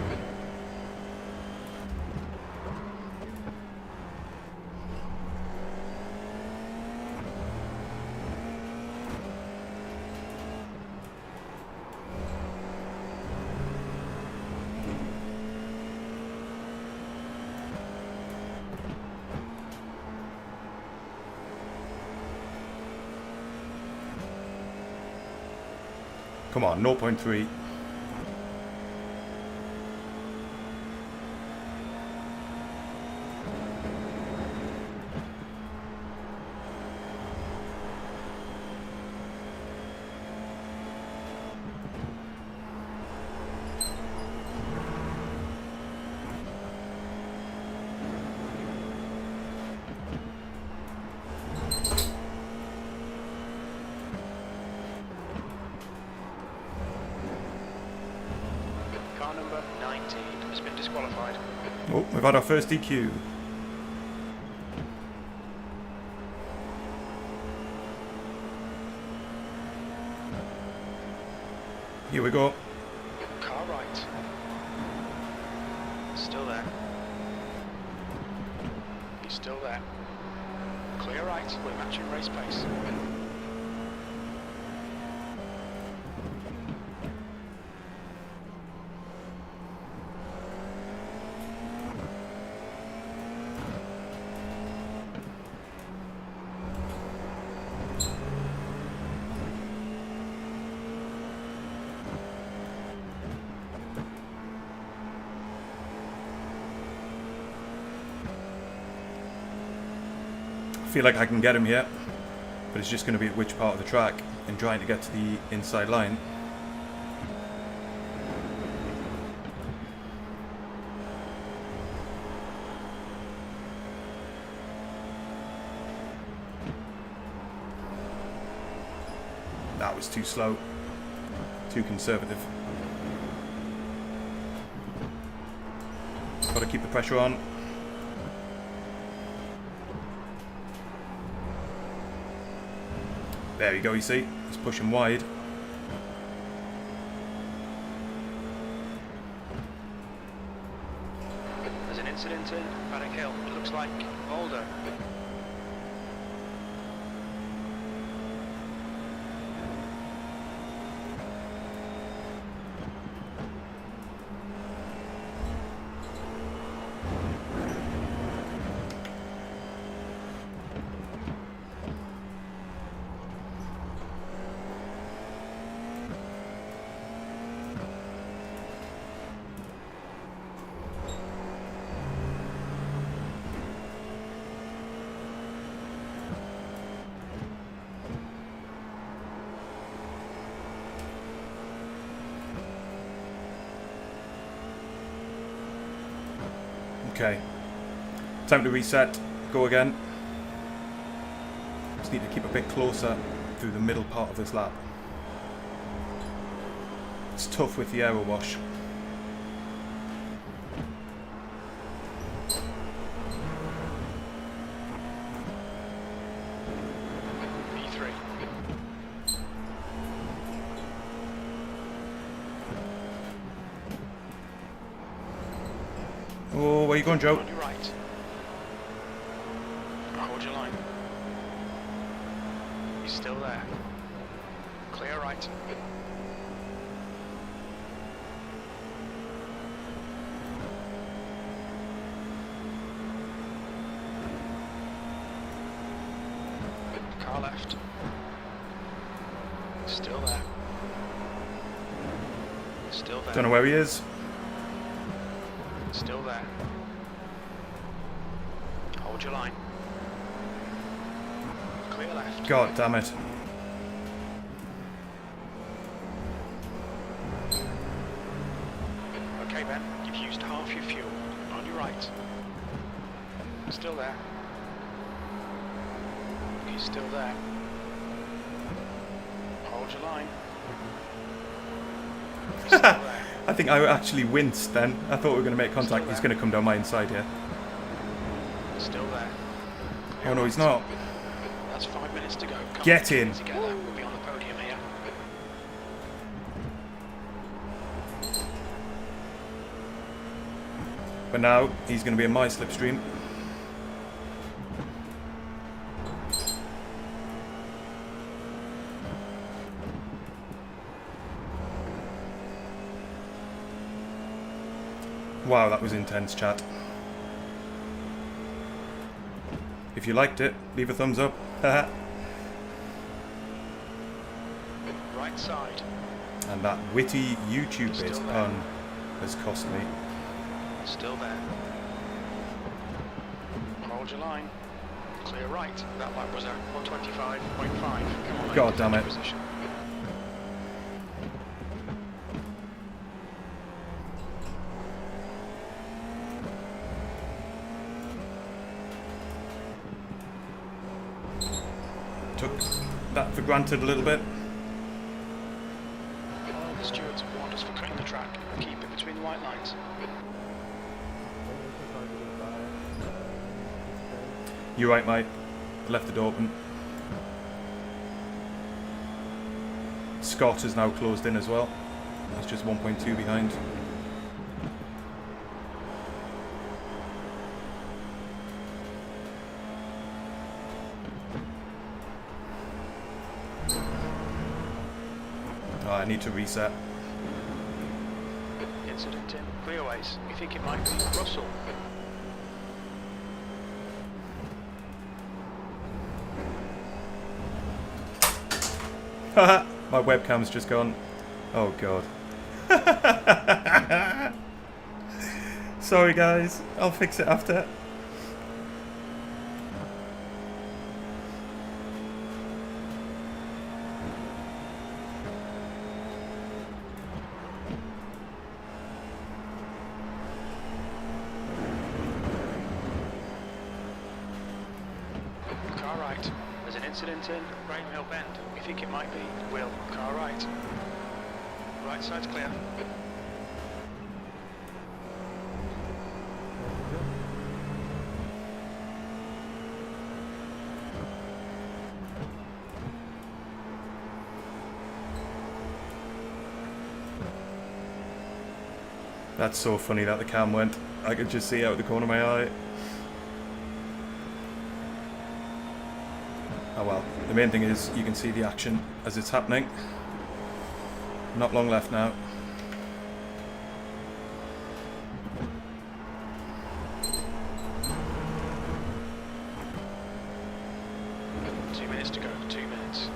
Speaker 1: Come on, 0.3.
Speaker 2: Car number 19 has been disqualified.
Speaker 1: Oh, we've had our first DQ. Here we go.
Speaker 2: Car right. Still there. He's still there. Clear right. We're matching race pace.
Speaker 1: feel like I can get him here, but it's just going to be at which part of the track and trying to get to the inside line. That was too slow, too conservative. Got to keep the pressure on. There you go, you see, he's pushing wide.
Speaker 2: There's an incident in Paddock Hill. It looks like Boulder.
Speaker 1: Okay, time to reset, go again. Just need to keep a bit closer through the middle part of this lap. It's tough with the aero wash.
Speaker 2: V3.
Speaker 1: Oh, where you going, Joe?
Speaker 2: On your right. Hold your line. He's still there. Clear right. Car left. Still there. Still there.
Speaker 1: Don't know where he is.
Speaker 2: Still there. Hold your line. Clear left.
Speaker 1: God damn it.
Speaker 2: Okay, Ben, you've used half your fuel. On your right. Still there. He's still there. Hold your line. He's still there.
Speaker 1: I think I actually winced then. I thought we were going to make contact. He's going to come down my inside here.
Speaker 2: Still there.
Speaker 1: Oh no, he's not.
Speaker 2: That's 5 minutes to go. Come
Speaker 1: Get
Speaker 2: on,
Speaker 1: in.
Speaker 2: Together, we'll be on the podium here.
Speaker 1: But now he's going to be in my slipstream. Wow, that was intense, chat. If you liked it, leave a thumbs up.
Speaker 2: Right side.
Speaker 1: And that witty YouTube-based
Speaker 2: Still there.
Speaker 1: pun has cost me.
Speaker 2: Still there. Hold your line. Clear right. That lap was at 125.5. Come on,
Speaker 1: God
Speaker 2: mate,
Speaker 1: damn it.
Speaker 2: position.
Speaker 1: Took that for granted a little bit.
Speaker 2: The stewards have warned us for cutting the track. Keep it between the white lines.
Speaker 1: You're right, mate. Left it open. Scott is now closed in as well. That's just 1.2 behind. Oh, I need to reset.
Speaker 2: Incident in clearways. We think it might be Russell.
Speaker 1: Haha, my webcam's just gone. Oh god. Sorry guys, I'll fix it after.
Speaker 2: Incident in Rainhill Bend. We think it might be Will, car right. Right side's clear.
Speaker 1: That's so funny that the cam went. I could just see out of the corner of my eye. Oh well, the main thing is you can see the action as it's happening. Not long left now.
Speaker 2: Two minutes to go, 2 minutes.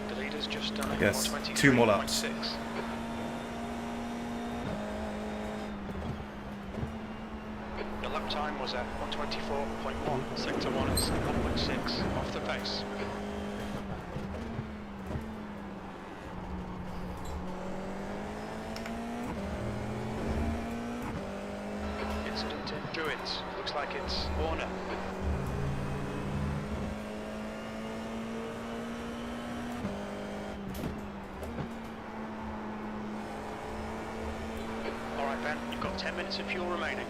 Speaker 2: The leader's just done it.
Speaker 1: Yes, 2 more laps.
Speaker 2: 123.6. The lap time was at 124.1. Sector 1 is 1.6 off the pace. Incident in Druids. Looks like it's Warner. Alright Ben, you've got 10 minutes of fuel remaining.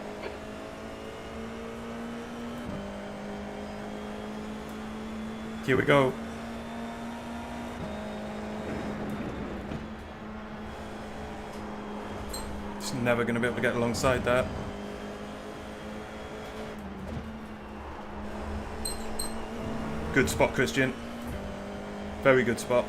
Speaker 1: Here we go. Just never going to be able to get alongside that. Good spot, Christian. Very good spot.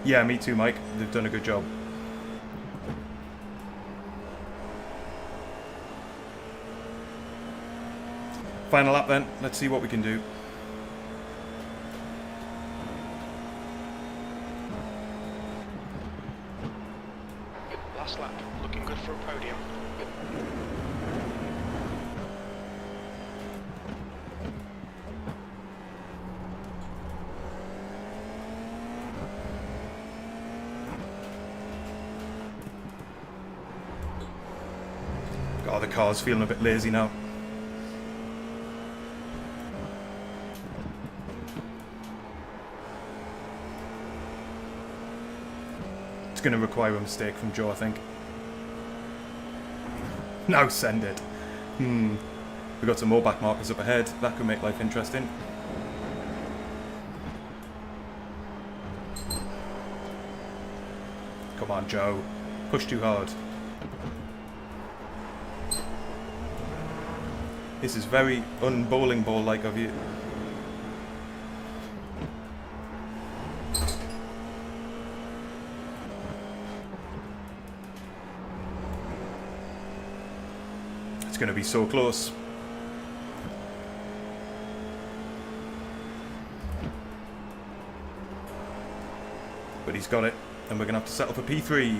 Speaker 1: Yeah, me too, Mike. They've done a good job. Final lap then. Let's see what we can do.
Speaker 2: Last lap, looking good for a podium.
Speaker 1: Oh, the car's feeling a bit lazy now. It's going to require a mistake from Joe, I think. Now send it. We've got some more back markers up ahead. That could make life interesting. Come on, Joe. Push too hard. This is very un-bowling ball-like of you. It's going to be so close. But he's got it, and we're going to have to settle for P3.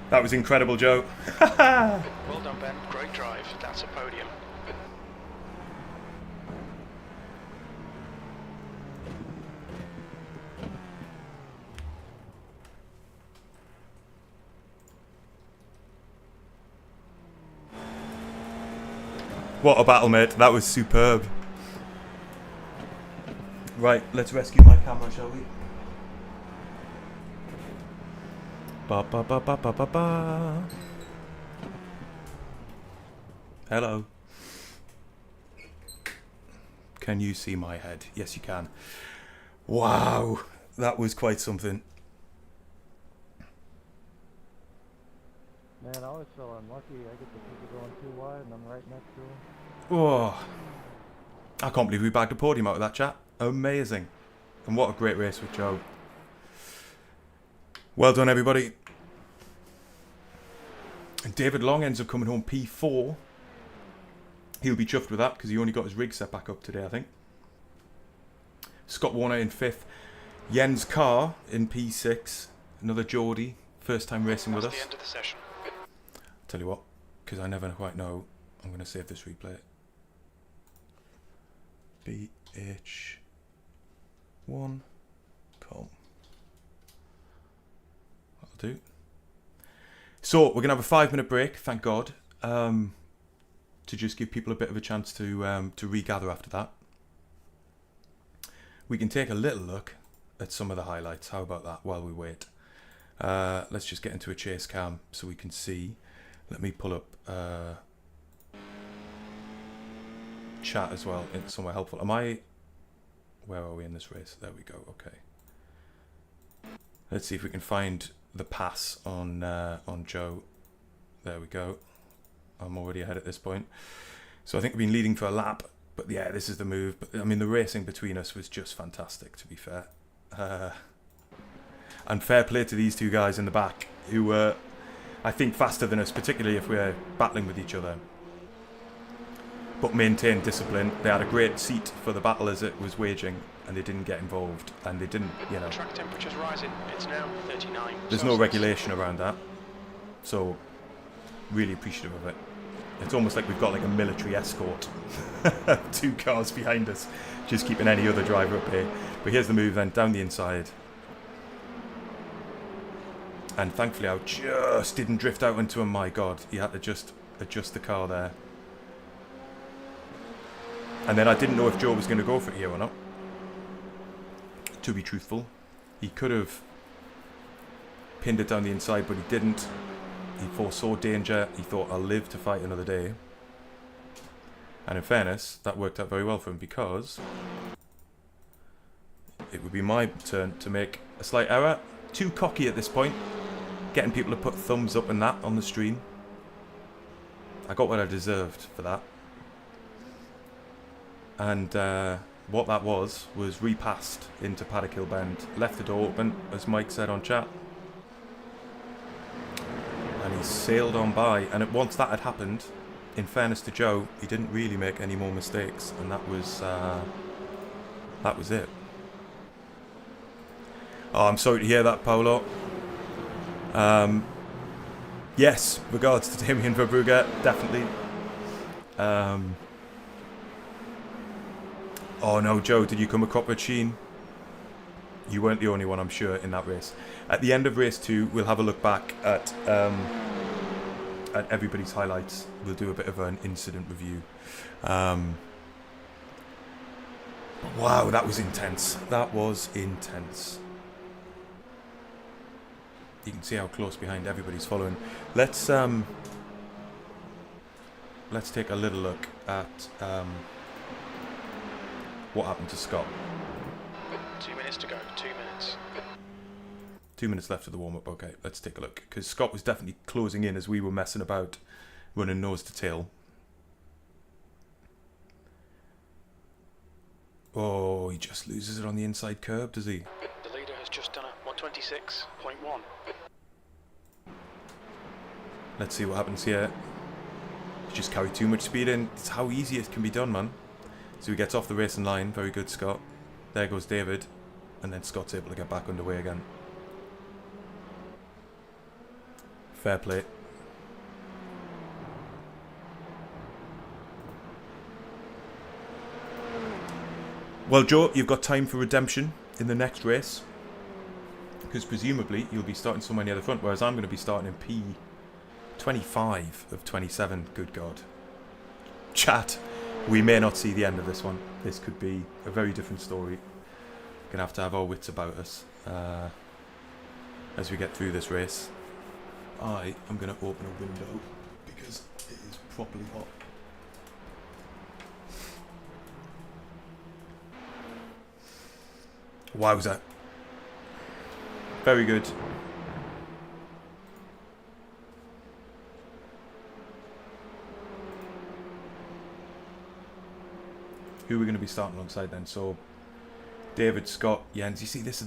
Speaker 1: That was incredible, Joe.
Speaker 2: Well done, Ben. Great drive. That's a podium.
Speaker 1: What a battle, mate. That was superb. Right, let's rescue my camera, shall we? Ba ba ba ba ba ba ba. Hello. Can you see my head? Yes, you can. Wow, that was quite something.
Speaker 6: Man, I always feel unlucky. I get the people going too wide and I'm right next to them.
Speaker 1: Oh, I can't believe we bagged a podium out of that chat. Amazing. And what a great race with Joe. Well done, everybody. And David Long ends up coming home P4. He'll be chuffed with that because he only got his rig set back up today, I think. Scott Warner in 5th. Jens Carr in P6. Another Geordie. First time racing with us.
Speaker 2: That's the end of the session.
Speaker 1: Tell you what, because I never quite know, I'm going to save this replay. BH1 com. That'll do. So we're going to have a 5-minute break, thank God, to just give people a bit of a chance to regather after that. We can take a little look at some of the highlights. How about that while we wait? Let's just get into a chase cam so we can see. Let me pull up chat as well. It's somewhere helpful. Where are we in this race? There we go. Okay. Let's see if we can find the pass on Joe. There we go. I'm already ahead at this point. So I think we've been leading for a lap. But yeah, this is the move. But I mean, the racing between us was just fantastic, to be fair. And fair play to these two guys in the back who were, I think, faster than us, particularly if we're battling with each other. But maintained discipline. They had a great seat for the battle as it was waging, and they didn't get involved, and they didn't, you know.
Speaker 2: Track temperature's rising. It's now 39.
Speaker 1: There's no regulation around that, so really appreciative of it. It's almost like we've got like a military escort. 2 cars behind us, just keeping any other driver up here. But here's the move then, down the inside. And thankfully I just didn't drift out into him. My God, he had to just adjust the car there. And then I didn't know if Joe was going to go for it here or not. To be truthful, he could have pinned it down the inside, but he didn't. He foresaw danger. He thought, I'll live to fight another day. And in fairness, that worked out very well for him because it would be my turn to make a slight error. Too cocky at this point. Getting people to put thumbs up and that on the stream. I got what I deserved for that. And what that was repassed into Paddock Hill Bend. Left the door open, as Mike said on chat. And he sailed on by. And once that had happened, in fairness to Joe, he didn't really make any more mistakes. And that was it. Oh, I'm sorry to hear that, Paolo. Yes, regards to Damien Verbrugge, definitely. Oh no, Joe, did you come a copper Sheen? You weren't the only one, I'm sure, in that race. At the end of race 2, we'll have a look back at everybody's highlights. We'll do a bit of an incident review. Wow, that was intense. That was intense. You can see how close behind everybody's following. Let's take a little look at what happened to Scott.
Speaker 2: 2 minutes to go. 2 minutes.
Speaker 1: 2 minutes left of the warm-up. Okay, let's take a look. Because Scott was definitely closing in as we were messing about, running nose to tail. Oh, he just loses it on the inside curb, does he?
Speaker 2: The leader has just done a 126.1.
Speaker 1: Let's see what happens here. He just carried too much speed in. It's how easy it can be done, man. So he gets off the racing line. Very good, Scott. There goes David. And then Scott's able to get back underway again. Fair play. Well, Joe, you've got time for redemption in the next race. Because presumably you'll be starting somewhere near the front, whereas I'm going to be starting in P25 of 27. Good God. Chat. We may not see the end of this one. This could be a very different story. We're going to have our wits about us as we get through this race. I am going to open a window because it is properly hot. Wowza. Very good. Who are we going to be starting alongside then? So, David, Scott, Jens. You see, this is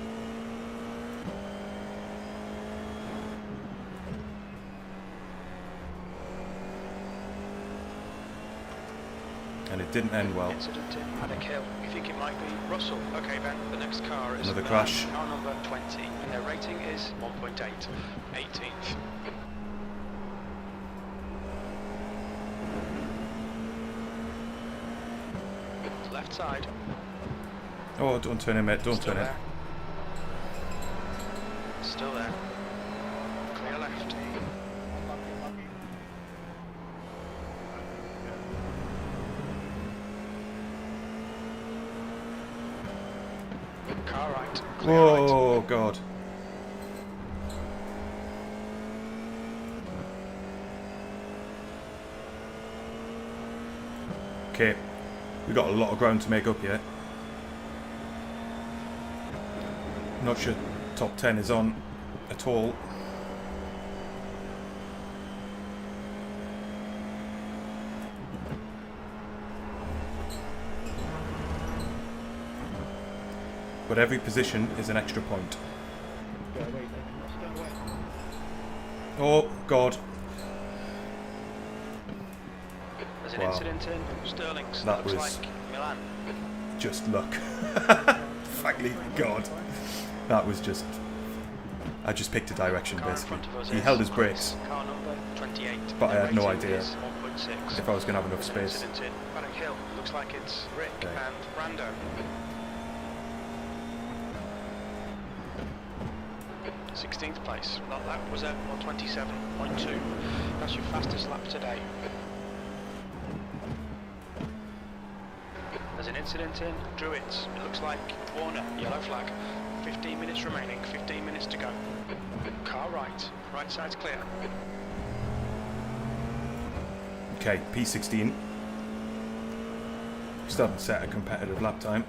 Speaker 1: And it didn't end well.
Speaker 2: Incident in Paddock Hill. You think it might be Russell? Okay, Ben. The next car is
Speaker 1: Another crash.
Speaker 2: car number 20, and their rating is 1.8, 18th. Left side.
Speaker 1: Oh, don't turn in, mate. Don't
Speaker 2: Still
Speaker 1: turn in.
Speaker 2: there. Still there. Clear left. Car right. Clear right.
Speaker 1: Oh, God. Okay. We've got a lot of ground to make up yet. Not sure top 10 is on at all. But every position is an extra point. Oh, God.
Speaker 2: There's an
Speaker 1: Wow.
Speaker 2: incident in Sterling's.
Speaker 1: That
Speaker 2: Looks
Speaker 1: was-
Speaker 2: like Milan.
Speaker 1: Just luck. Thank God. That was just... I just picked a direction,
Speaker 2: Car in
Speaker 1: basically.
Speaker 2: front of us
Speaker 1: He
Speaker 2: is
Speaker 1: held his
Speaker 2: Chris,
Speaker 1: brakes,
Speaker 2: car number 28.
Speaker 1: but I
Speaker 2: Their
Speaker 1: had no
Speaker 2: rating
Speaker 1: idea
Speaker 2: is 1.6.
Speaker 1: if I was going to have enough
Speaker 2: There's an
Speaker 1: space.
Speaker 2: incident in Paddock Hill. Looks like it's Rick
Speaker 1: Okay.
Speaker 2: and Brando. Sixteenth place. That lap was at 127.2. That's your fastest lap today. There's an incident in Druids. It looks like Warner, yellow flag. 15 minutes remaining, 15 minutes to go. Car right. Right side's clear.
Speaker 1: Okay, P16. Still haven't set a competitive lap time.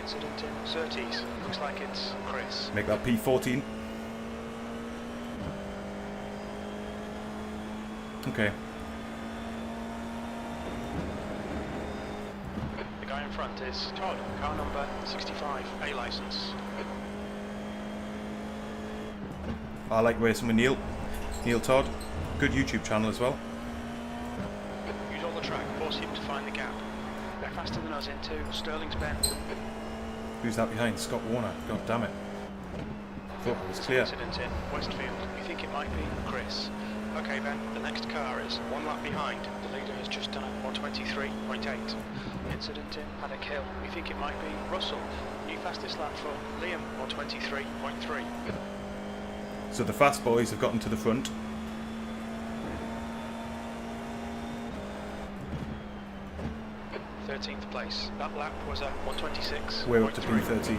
Speaker 2: Incident in Surtees. Looks like it's Chris.
Speaker 1: Make that P14. Okay.
Speaker 2: The guy in front is Todd, car number 65, A license.
Speaker 1: I like racing with Neil. Neil Todd. Good YouTube channel as well.
Speaker 2: Use all the track, force him to find the gap. They're faster than us into Sterling's Bend.
Speaker 1: Who's that behind? Scott Warner. God damn it. Thought it was clear.
Speaker 2: Incident in Westfield. You think it might be Chris? Okay, Ben. The next car is one lap behind. The leader has just done a 123.8. Incident in Paddock Hill. You think it might be Russell? New fastest lap for Liam, 123.3.
Speaker 1: So the fast boys have gotten to the front.
Speaker 2: Thirteenth place. That lap was at 126.
Speaker 1: We're up to P13.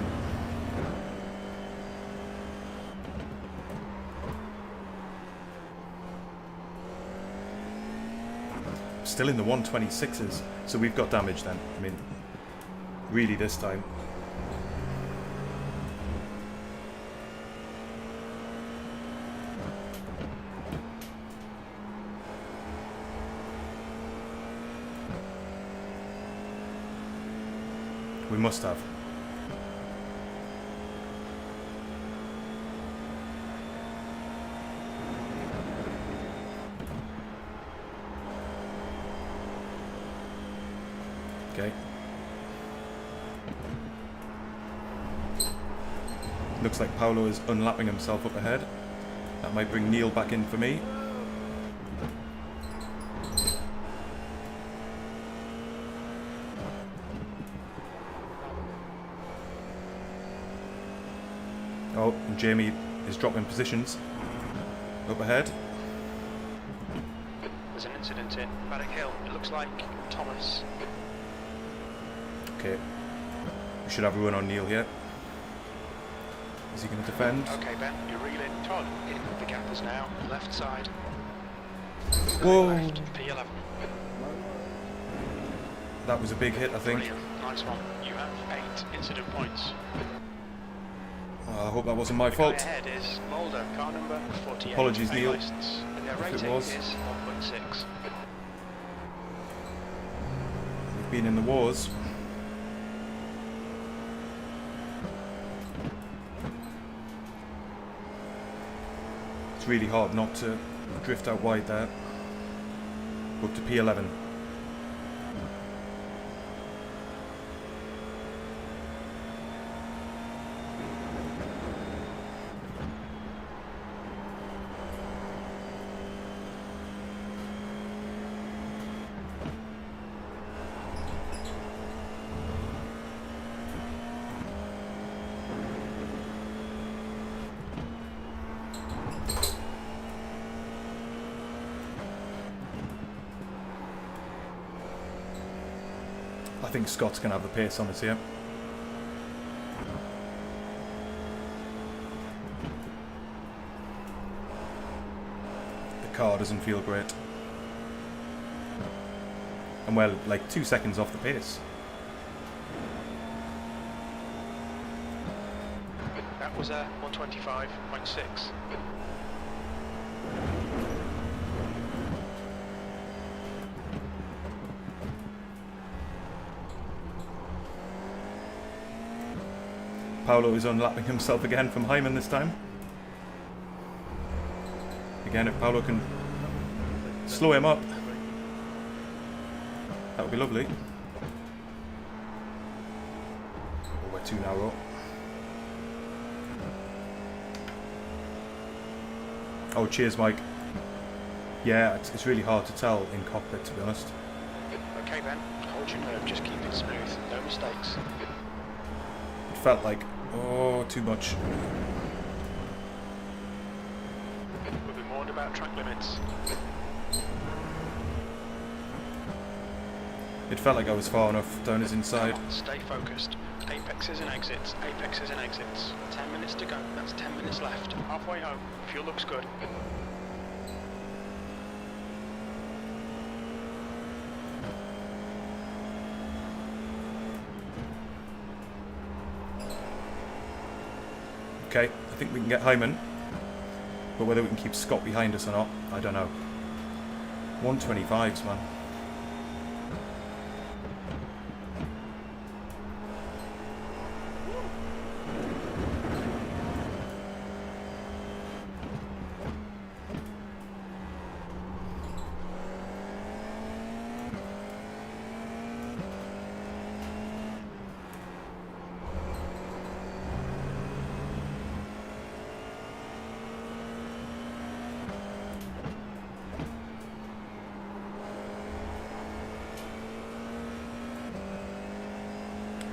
Speaker 1: Still in the 126s, so we've got damage then. I mean, really this time. We must have. Okay. Looks like Paolo is unlapping himself up ahead. That might bring Neil back in for me. Oh, and Jamie is dropping positions. Up ahead.
Speaker 2: There's an incident in Paddock Hill. It looks like Thomas.
Speaker 1: Okay. We should have a run on Neil here. Is he going to defend?
Speaker 2: Okay, Ben, you're reeling. Todd, in the gap is now left side.
Speaker 1: Whoa!
Speaker 2: Left, P11.
Speaker 1: That was a big hit, I think.
Speaker 2: Brilliant. Nice one. You have 8 incident points.
Speaker 1: I hope that wasn't my
Speaker 2: The
Speaker 1: fault.
Speaker 2: guy ahead is Mulder, car number 48.
Speaker 1: Apologies,
Speaker 2: A
Speaker 1: Neil,
Speaker 2: license. And their
Speaker 1: if it
Speaker 2: rating
Speaker 1: was.
Speaker 2: is 1.6.
Speaker 1: We've been in the wars. It's really hard not to drift out wide there. Up to P11. I think Scott's going to have the pace on us here. The car doesn't feel great. And we're like 2 seconds off the pace.
Speaker 2: That was a 125.6.
Speaker 1: Paolo is unlapping himself again from Hyman this time. Again, if Paolo can slow him up, that would be lovely. Oh, we're too narrow. Oh, cheers, Mike. Yeah, it's really hard to tell in cockpit, to be honest.
Speaker 2: Okay, Ben, hold your nerve, just keep it smooth, no mistakes.
Speaker 1: It felt like, oh, too much.
Speaker 2: We'll be warned about track limits.
Speaker 1: It felt like I was far enough down his inside.
Speaker 2: Come on, stay focused. Apexes and exits, apexes and exits. 10 minutes to go, that's 10 minutes left. Halfway home, fuel looks good.
Speaker 1: Okay, I think we can get Hyman. But whether we can keep Scott behind us or not, I don't know. 125s, man.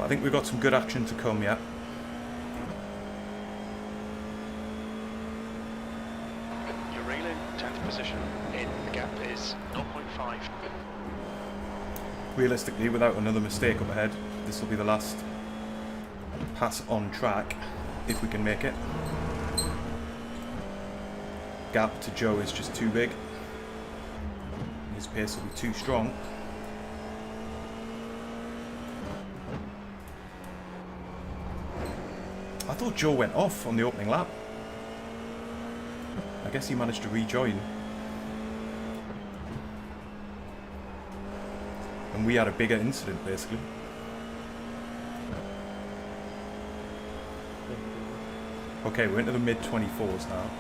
Speaker 1: I think we've got some good action to come yet.
Speaker 2: You're reeling, 10th position. In, the gap is 0.5.
Speaker 1: Realistically, without another mistake up ahead, this will be the last pass on track, if we can make it. Gap to Joe is just too big. His pace will be too strong. I thought Joe went off on the opening lap. I guess he managed to rejoin. And we had a bigger incident, basically. Okay, we're into the mid-24s now.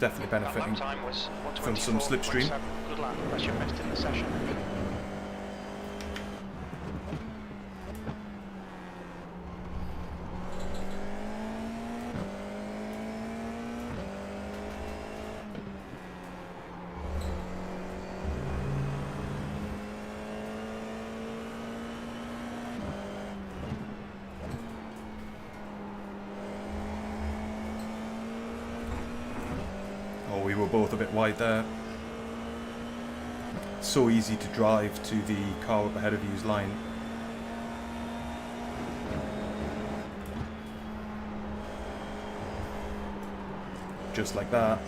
Speaker 1: Definitely benefiting
Speaker 2: That lap time was
Speaker 1: from some slipstream.
Speaker 2: 124.7. Good lap, that's your best in the session.
Speaker 1: Oh, we were both a bit wide there. So easy to drive to the car up ahead of you's line. Just like that.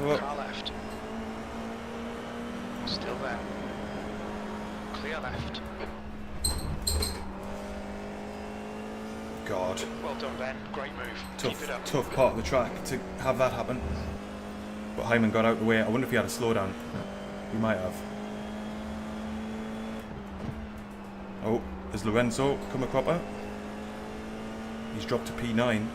Speaker 1: Oh.
Speaker 2: Car left. Still there. Clear left.
Speaker 1: God.
Speaker 2: Well done, Ben. Great move. Keep it up.
Speaker 1: Tough part of the track to have that happen. But Hyman got out of the way. I wonder if he had a slowdown. He might have. Oh, has Lorenzo come a cropper? He's dropped to P9.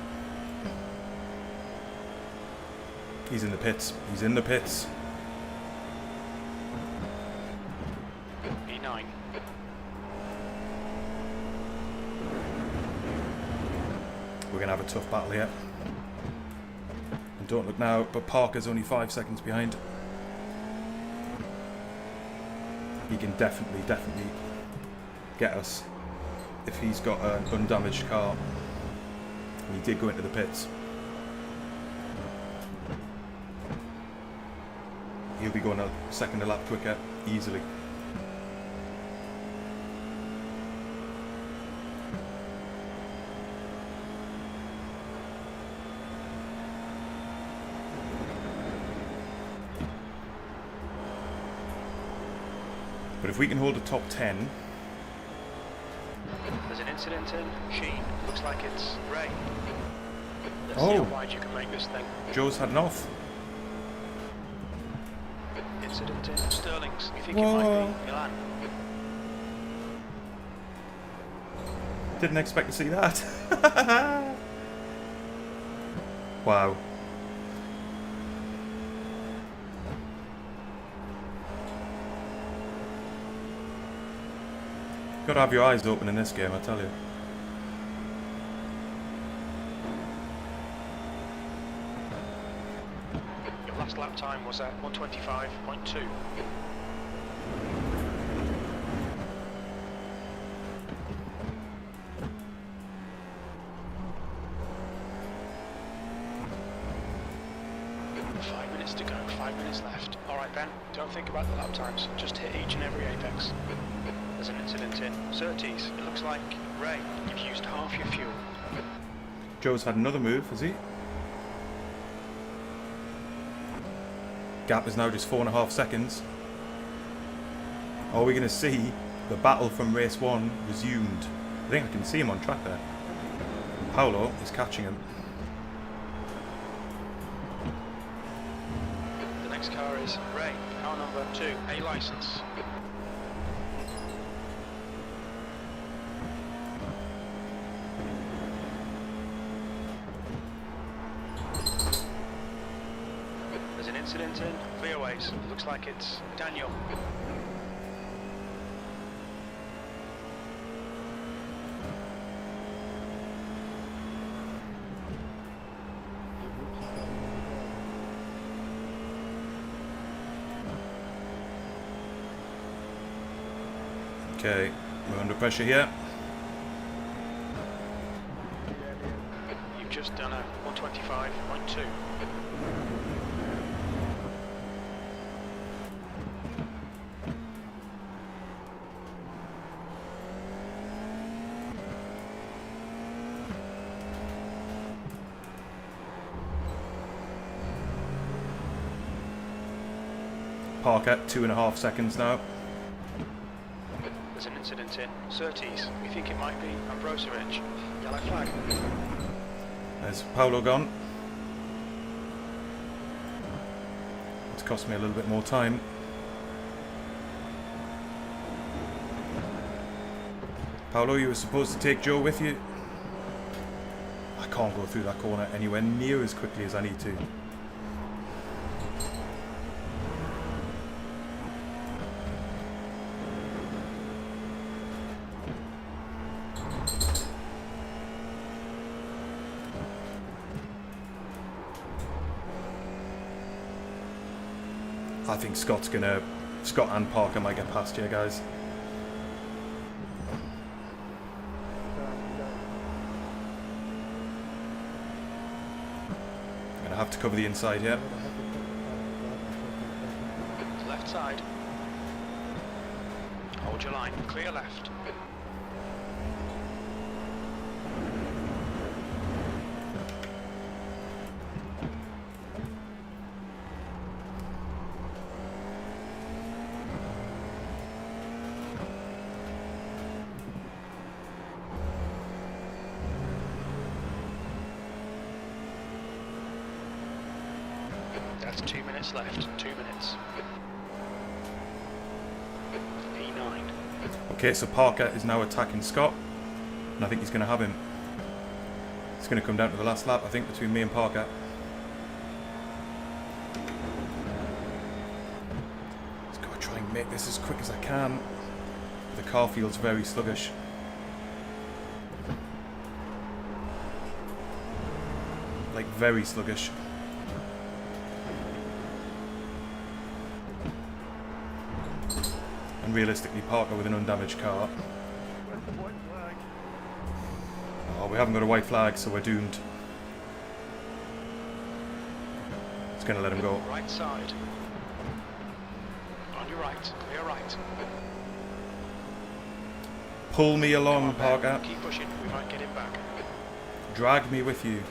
Speaker 1: He's in the pits. He's in the pits.
Speaker 2: P9.
Speaker 1: We're going to have a tough battle here. And don't look now, but Parker's only 5 seconds behind. He can definitely get us if he's got an undamaged car. And he did go into the pits. He'll be going a second a lap quicker, easily. But if we can hold a top 10...
Speaker 2: There's an incident in Sheen. Looks like it's Ray. Let's
Speaker 1: Oh.
Speaker 2: see how wide you can make this thing.
Speaker 1: Joe's had an off.
Speaker 2: Incident in Sterling's. You think
Speaker 1: Whoa.
Speaker 2: it might be Milan?
Speaker 1: Didn't expect to see that. Wow. Gotta have your eyes open in this game, I tell you.
Speaker 2: Your last lap time was at 125.2. To go, 5 minutes left. Alright Ben, don't think about the lap times, just hit each and every apex. There's an incident in Surtees. It looks like Ray, you've used half your fuel.
Speaker 1: Joe's had another move, has he? Gap is now just 4.5 seconds. Are we going to see the battle from race 1 resumed? I think I can see him on track there. Paolo is catching him.
Speaker 2: The next car is Ray, car number 2, A license. There's an incident in Clearways. Looks like it's Daniel.
Speaker 1: Okay, we're under pressure here.
Speaker 2: You've just done a 125.2.
Speaker 1: Park at 2.5 seconds now.
Speaker 2: There's an incident in Surtees. We think it might be Ambrosevic. Yellow flag.
Speaker 1: There's Paolo gone. It's cost me a little bit more time. Paolo, you were supposed to take Joe with you. I can't go through that corner anywhere near as quickly as I need to. I think Scott and Parker might get past here, guys. I'm gonna have to cover the inside here.
Speaker 2: Left side. Hold your line. Clear left. That's 2 minutes left. 2 minutes. P9.
Speaker 1: Okay, so Parker is now attacking Scott, and I think he's going to have him. It's going to come down to the last lap, I think, between me and Parker. Just got to try and make this as quick as I can. The car feels very sluggish. Like, very sluggish. And realistically, Parker with an undamaged car. Oh, we haven't got a white flag, so we're doomed. It's going to let him go.
Speaker 2: Right side. On your right. Clear right.
Speaker 1: Pull me along,
Speaker 2: Come on, Ben.
Speaker 1: Parker.
Speaker 2: Keep pushing. We might get him back.
Speaker 1: Drag me with you.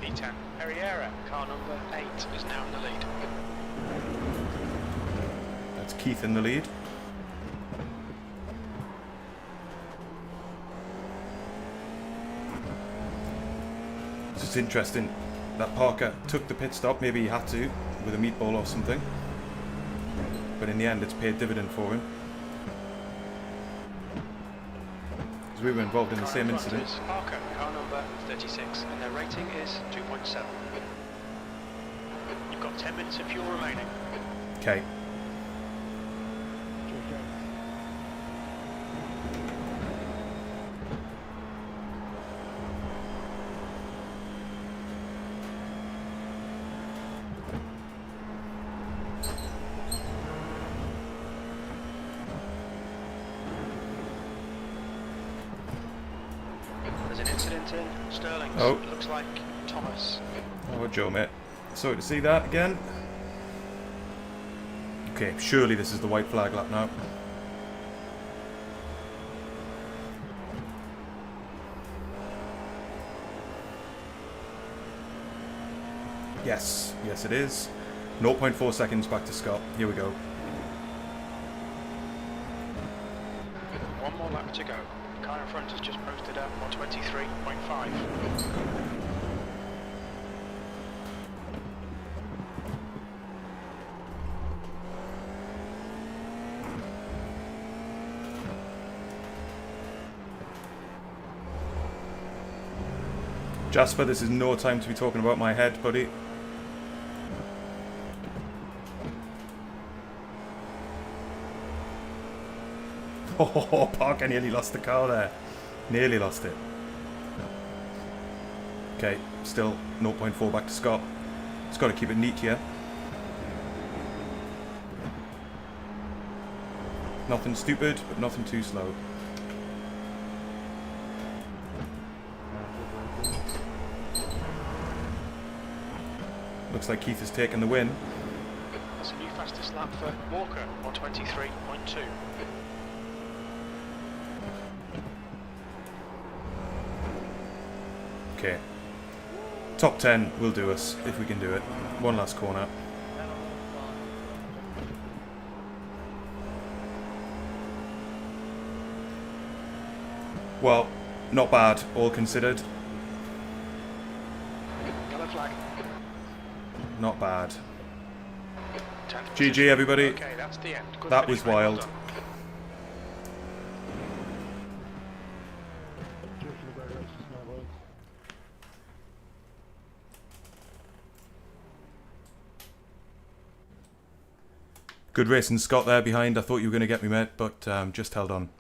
Speaker 2: P10. Herrera, car number 8, is now in the lead.
Speaker 1: That's Keith in the lead. It's just interesting that Parker took the pit stop. Maybe he had to, with a meatball or something. But in the end, it's paid dividend for him. Because we were involved in the same incident.
Speaker 2: Parker, car number 36, and their rating is 2.7. You've got 10 minutes of fuel remaining.
Speaker 1: Okay.
Speaker 2: There's an incident in Sterling.
Speaker 1: Oh.
Speaker 2: It looks like Thomas.
Speaker 1: Oh, Joe, mate. Sorry to see that again. Okay, surely this is the white flag lap now. Yes, yes it is. 0.4 seconds back to Scott. Here we go.
Speaker 2: One more lap to go. The car in front has just posted up 123.5.
Speaker 1: Jasper, this is no time to be talking about my head, buddy. Oh, Parker nearly lost the car there. Nearly lost it. Okay, still 0.4 back to Scott. It's got to keep it neat here. Nothing stupid, but nothing too slow. Looks like Keith has taken the win.
Speaker 2: That's a new fastest lap for Walker, 123.2.
Speaker 1: Okay. Top 10 will do us, if we can do it. One last corner. Well, not bad, all considered.
Speaker 2: Yellow flag.
Speaker 1: Not bad.
Speaker 2: 10th
Speaker 1: GG,
Speaker 2: position.
Speaker 1: everybody.
Speaker 2: Okay, that's the end. Good
Speaker 1: That
Speaker 2: finish,
Speaker 1: was
Speaker 2: mate. Well
Speaker 1: wild.
Speaker 2: done.
Speaker 3: Cheers for the great races, my boys.
Speaker 1: Good racing, Scott, there behind. I thought you were going to get me, mate, but just held on.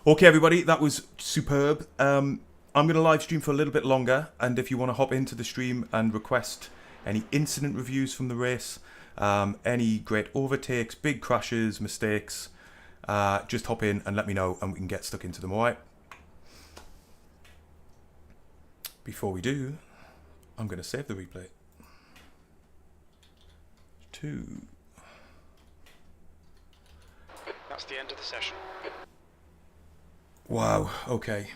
Speaker 1: Okay, everybody, that was superb. I'm going to live stream for a little bit longer, and if you want to hop into the stream and request any incident reviews from the race, any great overtakes, big crashes, mistakes, just hop in and let me know, and we can get stuck into them, alright? Before we do, I'm going to save the replay. 2.
Speaker 2: That's the end of the session.
Speaker 1: Wow, okay.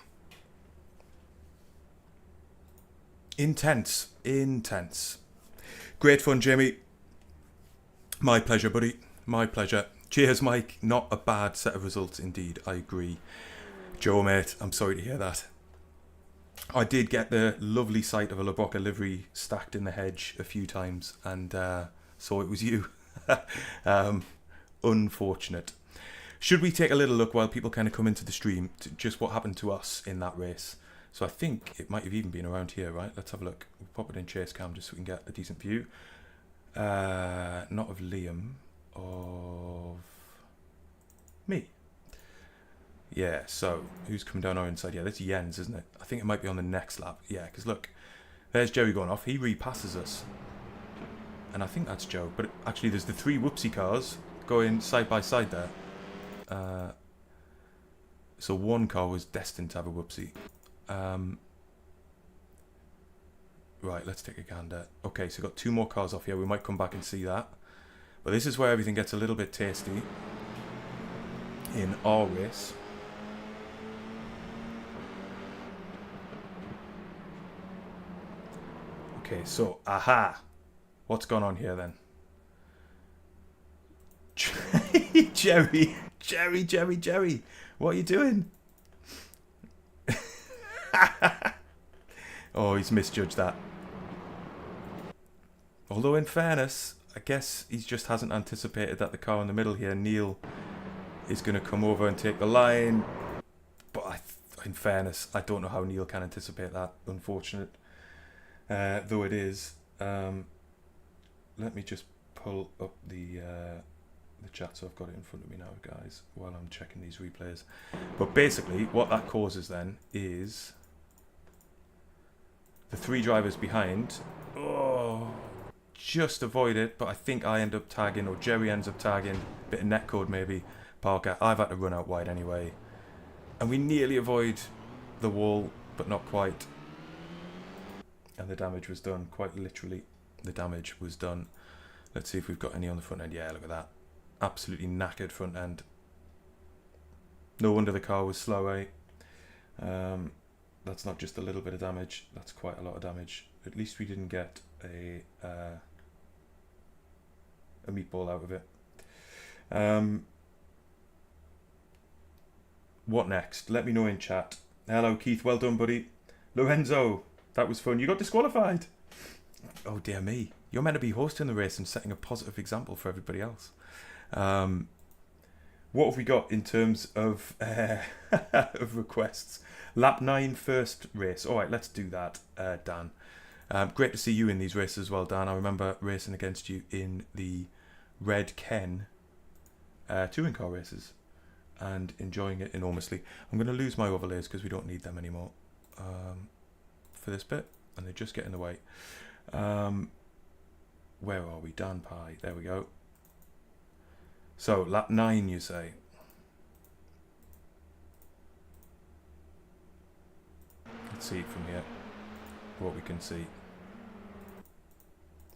Speaker 1: Intense, intense. Great fun, Jamie. My pleasure, buddy. My pleasure. Cheers, Mike. Not a bad set of results indeed, I agree. Joe, mate, I'm sorry to hear that. I did get the lovely sight of a Broca livery stacked in the hedge a few times, and so it was you. Unfortunate. Should we take a little look while people kind of come into the stream to just what happened to us in that race? So I think it might have even been around here, right? Let's have a look. We'll pop it in chase cam just so we can get a decent view. Not of Liam, of me. Yeah, so who's coming down our inside? Yeah, that's Jens, isn't it? I think it might be on the next lap. Yeah, because look, there's Jerry going off. He repasses us. And I think that's Joe. But actually, there's the 3 whoopsie cars going side by side there. So one car was destined to have a whoopsie. Right, let's take a gander. Okay, so we've got 2 more cars off here. We might come back and see that. But this is where everything gets a little bit tasty in our race. Okay, so, aha! What's gone on here then? Jerry! Jerry! What are you doing? Oh, he's misjudged that. Although, in fairness, I guess he just hasn't anticipated that the car in the middle here, Neil, is going to come over and take the line. But in fairness, I don't know how Neil can anticipate that, unfortunate. Though it is. Let me just pull up the chat so I've got it in front of me now, guys, while I'm checking these replays. But basically, what that causes then is the 3 drivers behind. Oh, just avoid it, but I think I end up tagging, or Jerry ends up tagging, bit of netcode maybe, Parker. I've had to run out wide anyway. And we nearly avoid the wall, but not quite. And the damage was done, quite literally. The damage was done. Let's see if we've got any on the front end. Yeah, look at that. Absolutely knackered front end. No wonder the car was slow, eh? That's not just a little bit of damage. That's quite a lot of damage. At least we didn't get a meatball out of it. What next? Let me know in chat. Hello, Keith. Well done, buddy. Lorenzo, that was fun. You got disqualified. Oh, dear me. You're meant to be hosting the race and setting a positive example for everybody else. What have we got in terms of of requests? Lap 9 first race. All right, let's do that, Dan. Great to see you in these races as well, Dan. I remember racing against you in the Red Ken touring car races and enjoying it enormously. I'm going to lose my overlays because we don't need them anymore for this bit, and they just get in the way. Where are we? Dan Pie. There we go. So, lap 9, you say? Let's see it from here. What we can see.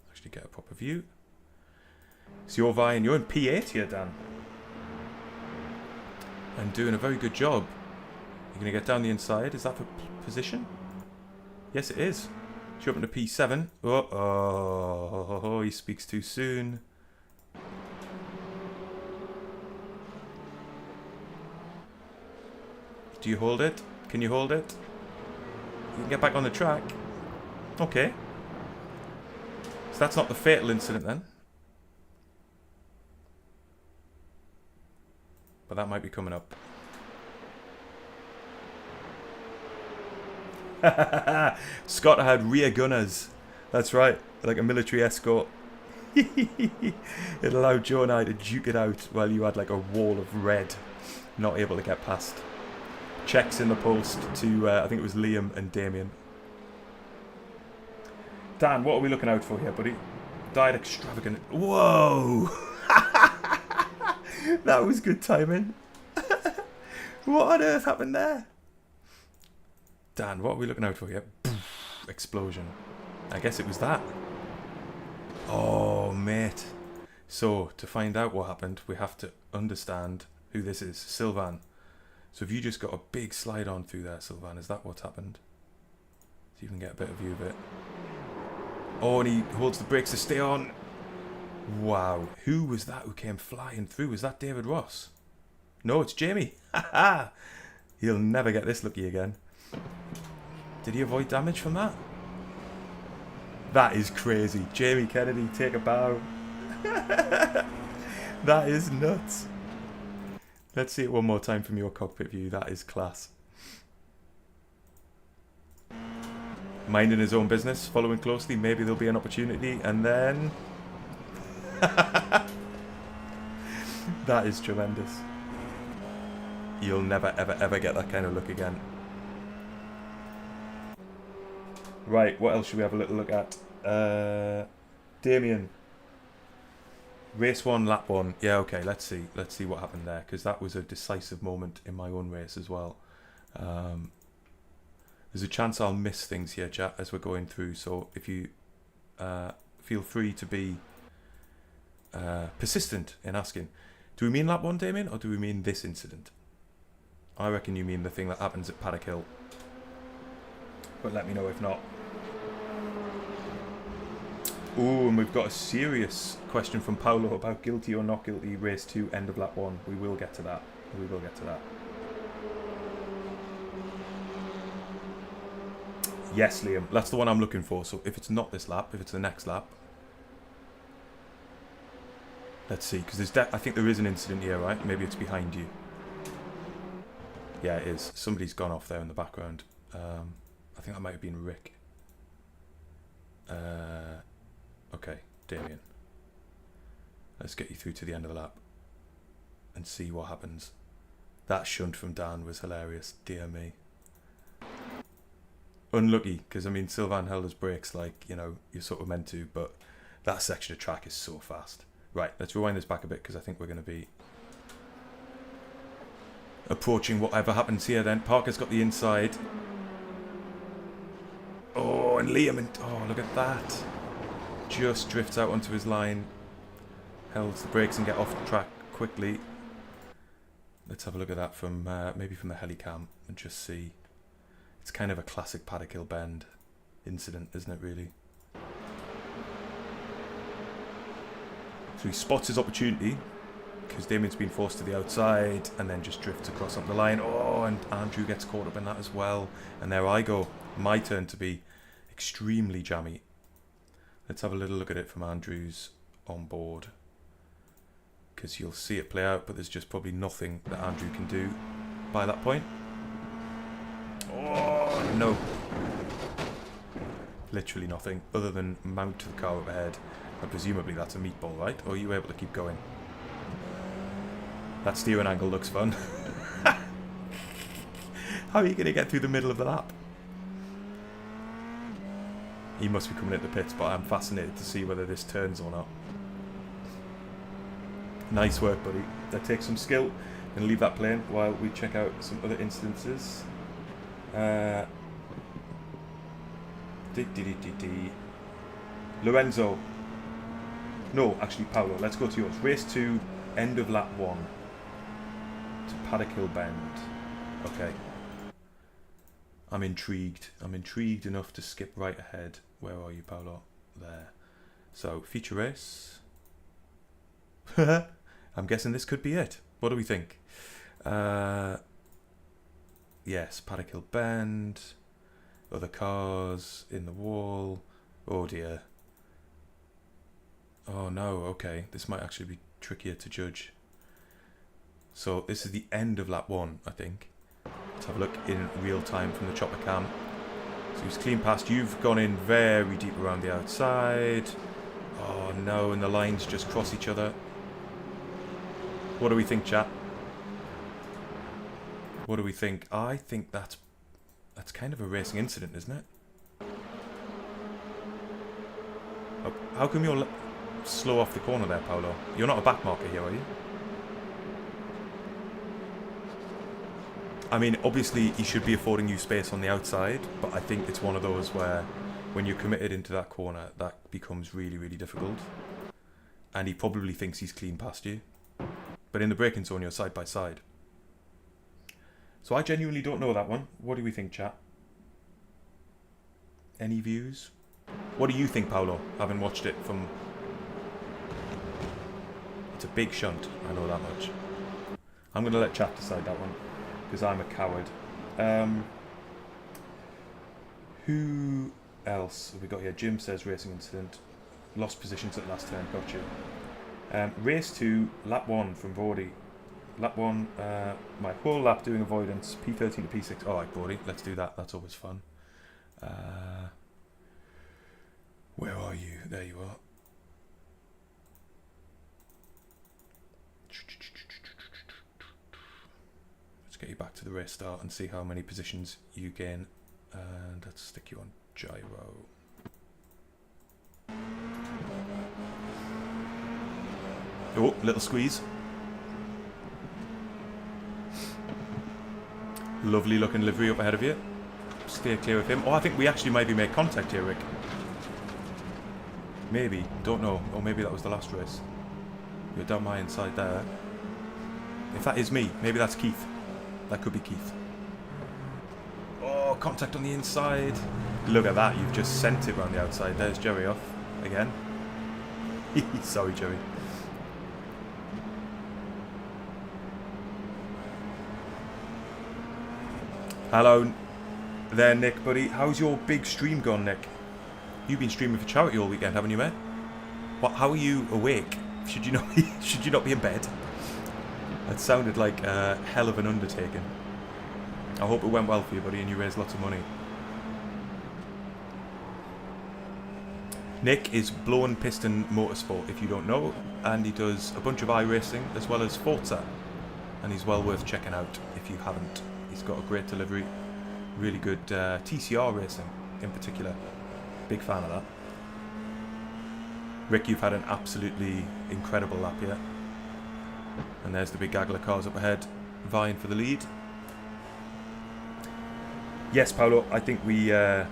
Speaker 1: Actually get a proper view. So you're vying, you're in P8 here, Dan. And doing a very good job. You're going to get down the inside. Is that for position? Yes, it is. So you're up into P7. Oh, he speaks too soon. Do you hold it? Can you hold it? You can get back on the track. Okay. So that's not the fatal incident then. But that might be coming up. Scott had rear gunners. That's right. Like a military escort. It allowed Joe and I to duke it out while you had like a wall of red. Not able to get past. Checks in the post to, I think it was Liam and Damien. Dan, what are we looking out for here, buddy? Died extravagant. Whoa! That was good timing. What on earth happened there? Dan, what are we looking out for here? Explosion. I guess it was that. Oh, mate. So, to find out what happened, we have to understand who this is. Sylvan. So have you just got a big slide on through there, Sylvan? Is that what's happened? So you can get a better view of it. Oh, and he holds the brakes to stay on. Wow. Who was that who came flying through? Was that David Ross? No, it's Jamie. Ha! He'll never get this lucky again. Did he avoid damage from that? That is crazy. Jamie Kennedy, take a bow. That is nuts. Let's see it one more time from your cockpit view. That is class. Minding his own business, following closely. Maybe there'll be an opportunity, and then that is tremendous. You'll never, ever, ever get that kind of look again. Right, what else should we have a little look at? Damien. Race 1, lap 1. Yeah, okay, let's see. Let's see what happened there, because that was a decisive moment in my own race as well. There's a chance I'll miss things here, chat, as we're going through, so if you feel free to be persistent in asking. Do we mean lap 1, Damien, or do we mean this incident? I reckon you mean the thing that happens at Paddock Hill. But let me know if not. Ooh, and we've got a serious question from Paolo about guilty or not guilty race 2, end of lap 1. We will get to that. We will get to that. Yes, Liam. That's the one I'm looking for. So if it's not this lap, if it's the next lap. Let's see, because there's I think there is an incident here, right? Maybe it's behind you. Yeah, it is. Somebody's gone off there in the background. I think that might have been Rick. Okay, Damien. Let's get you through to the end of the lap and see what happens. That shunt from Dan was hilarious. Dear me. Unlucky, because I mean, Sylvain held his brakes like, you know, you're sort of meant to, but that section of track is so fast. Right, let's rewind this back a bit, because I think we're going to be approaching whatever happens here then. Parker's got the inside. Oh, and Liam, and oh, look at that. Just drifts out onto his line. Holds the brakes and get off the track quickly. Let's have a look at that from maybe from the helicam and just see. It's kind of a classic Paddock Hill Bend incident, isn't it, really? So he spots his opportunity, because Damien's been forced to the outside, and then just drifts across up the line. Oh, and Andrew gets caught up in that as well. And there I go. My turn to be extremely jammy. Let's have a little look at it from Andrew's on board, because you'll see it play out, but there's just probably nothing that Andrew can do by that point. Oh, no. Literally nothing, other than mount the car up ahead. And presumably that's a meatball, right? Or are you able to keep going? That steering angle looks fun. How are you going to get through the middle of the lap? He must be coming at the pits, but I'm fascinated to see whether this turns or not. Nice work, buddy. That takes some skill. I'm going to leave that playing while we check out some other instances. Lorenzo. No, actually, Paolo. Let's go to yours. Race 2, end of lap 1. To Paddock Hill Bend. Okay. I'm intrigued. I'm intrigued enough to skip right ahead. Where are you, Paolo? There. So, feature race. I'm guessing this could be it. What do we think? Yes, Paddock Hill Bend. Other cars in the wall. Oh dear. Oh no, okay. This might actually be trickier to judge. So this is the end of lap 1, I think. Let's have a look in real time from the chopper cam. So he's clean past. You've gone in very deep around the outside. Oh no, and the lines just cross each other. What do we think, chat? What do we think? I think that's kind of a racing incident, isn't it? Oh, how come you're slow off the corner there, Paolo? You're not a back marker here, are you? I mean, obviously he should be affording you space on the outside, but I think it's one of those where when you're committed into that corner, that becomes really, really difficult. And he probably thinks he's clean past you. But in the braking zone, you're side by side. So I genuinely don't know that one. What do we think, chat? Any views? What do you think, Paolo, having watched it from... It's a big shunt, I know that much. I'm going to let chat decide that one, because I'm a coward. Who else have we got here? Jim says racing incident. Lost positions at last turn, got you. Race 2, lap 1 from Vordy. Lap 1, my whole lap doing avoidance, P13 to P6. Alright, Brody, let's do that. That's always fun. Where are you? There you are. Let's get you back to the race start and see how many positions you gain. And let's stick you on gyro. Oh, little squeeze. Lovely looking livery up ahead of you. Stay clear of him. Oh, I think we actually maybe made contact here, Rick. Maybe. Don't know. Or maybe that was the last race. You're down my inside there. If that is me, maybe that's Keith. That could be Keith. Oh, contact on the inside. Look at that. You've just sent it around the outside. There's Jerry off. Again. Sorry, Jerry. Hello there, Nick, buddy. How's your big stream gone, Nick? You've been streaming for charity all weekend, haven't you, mate? What? How are you awake? Should you not be? Should you not be in bed? That sounded like a hell of an undertaking. I hope it went well for you, buddy, and you raised lots of money. Nick is Blown Piston Motorsport, if you don't know, and he does a bunch of iRacing as well as Forza, and he's well worth checking out if you haven't. He's got a great delivery, really good TCR racing in particular. Big fan of that. Rick, you've had an absolutely incredible lap here. And there's the big gaggle of cars up ahead, vying for the lead. Yes, Paolo, I think we, I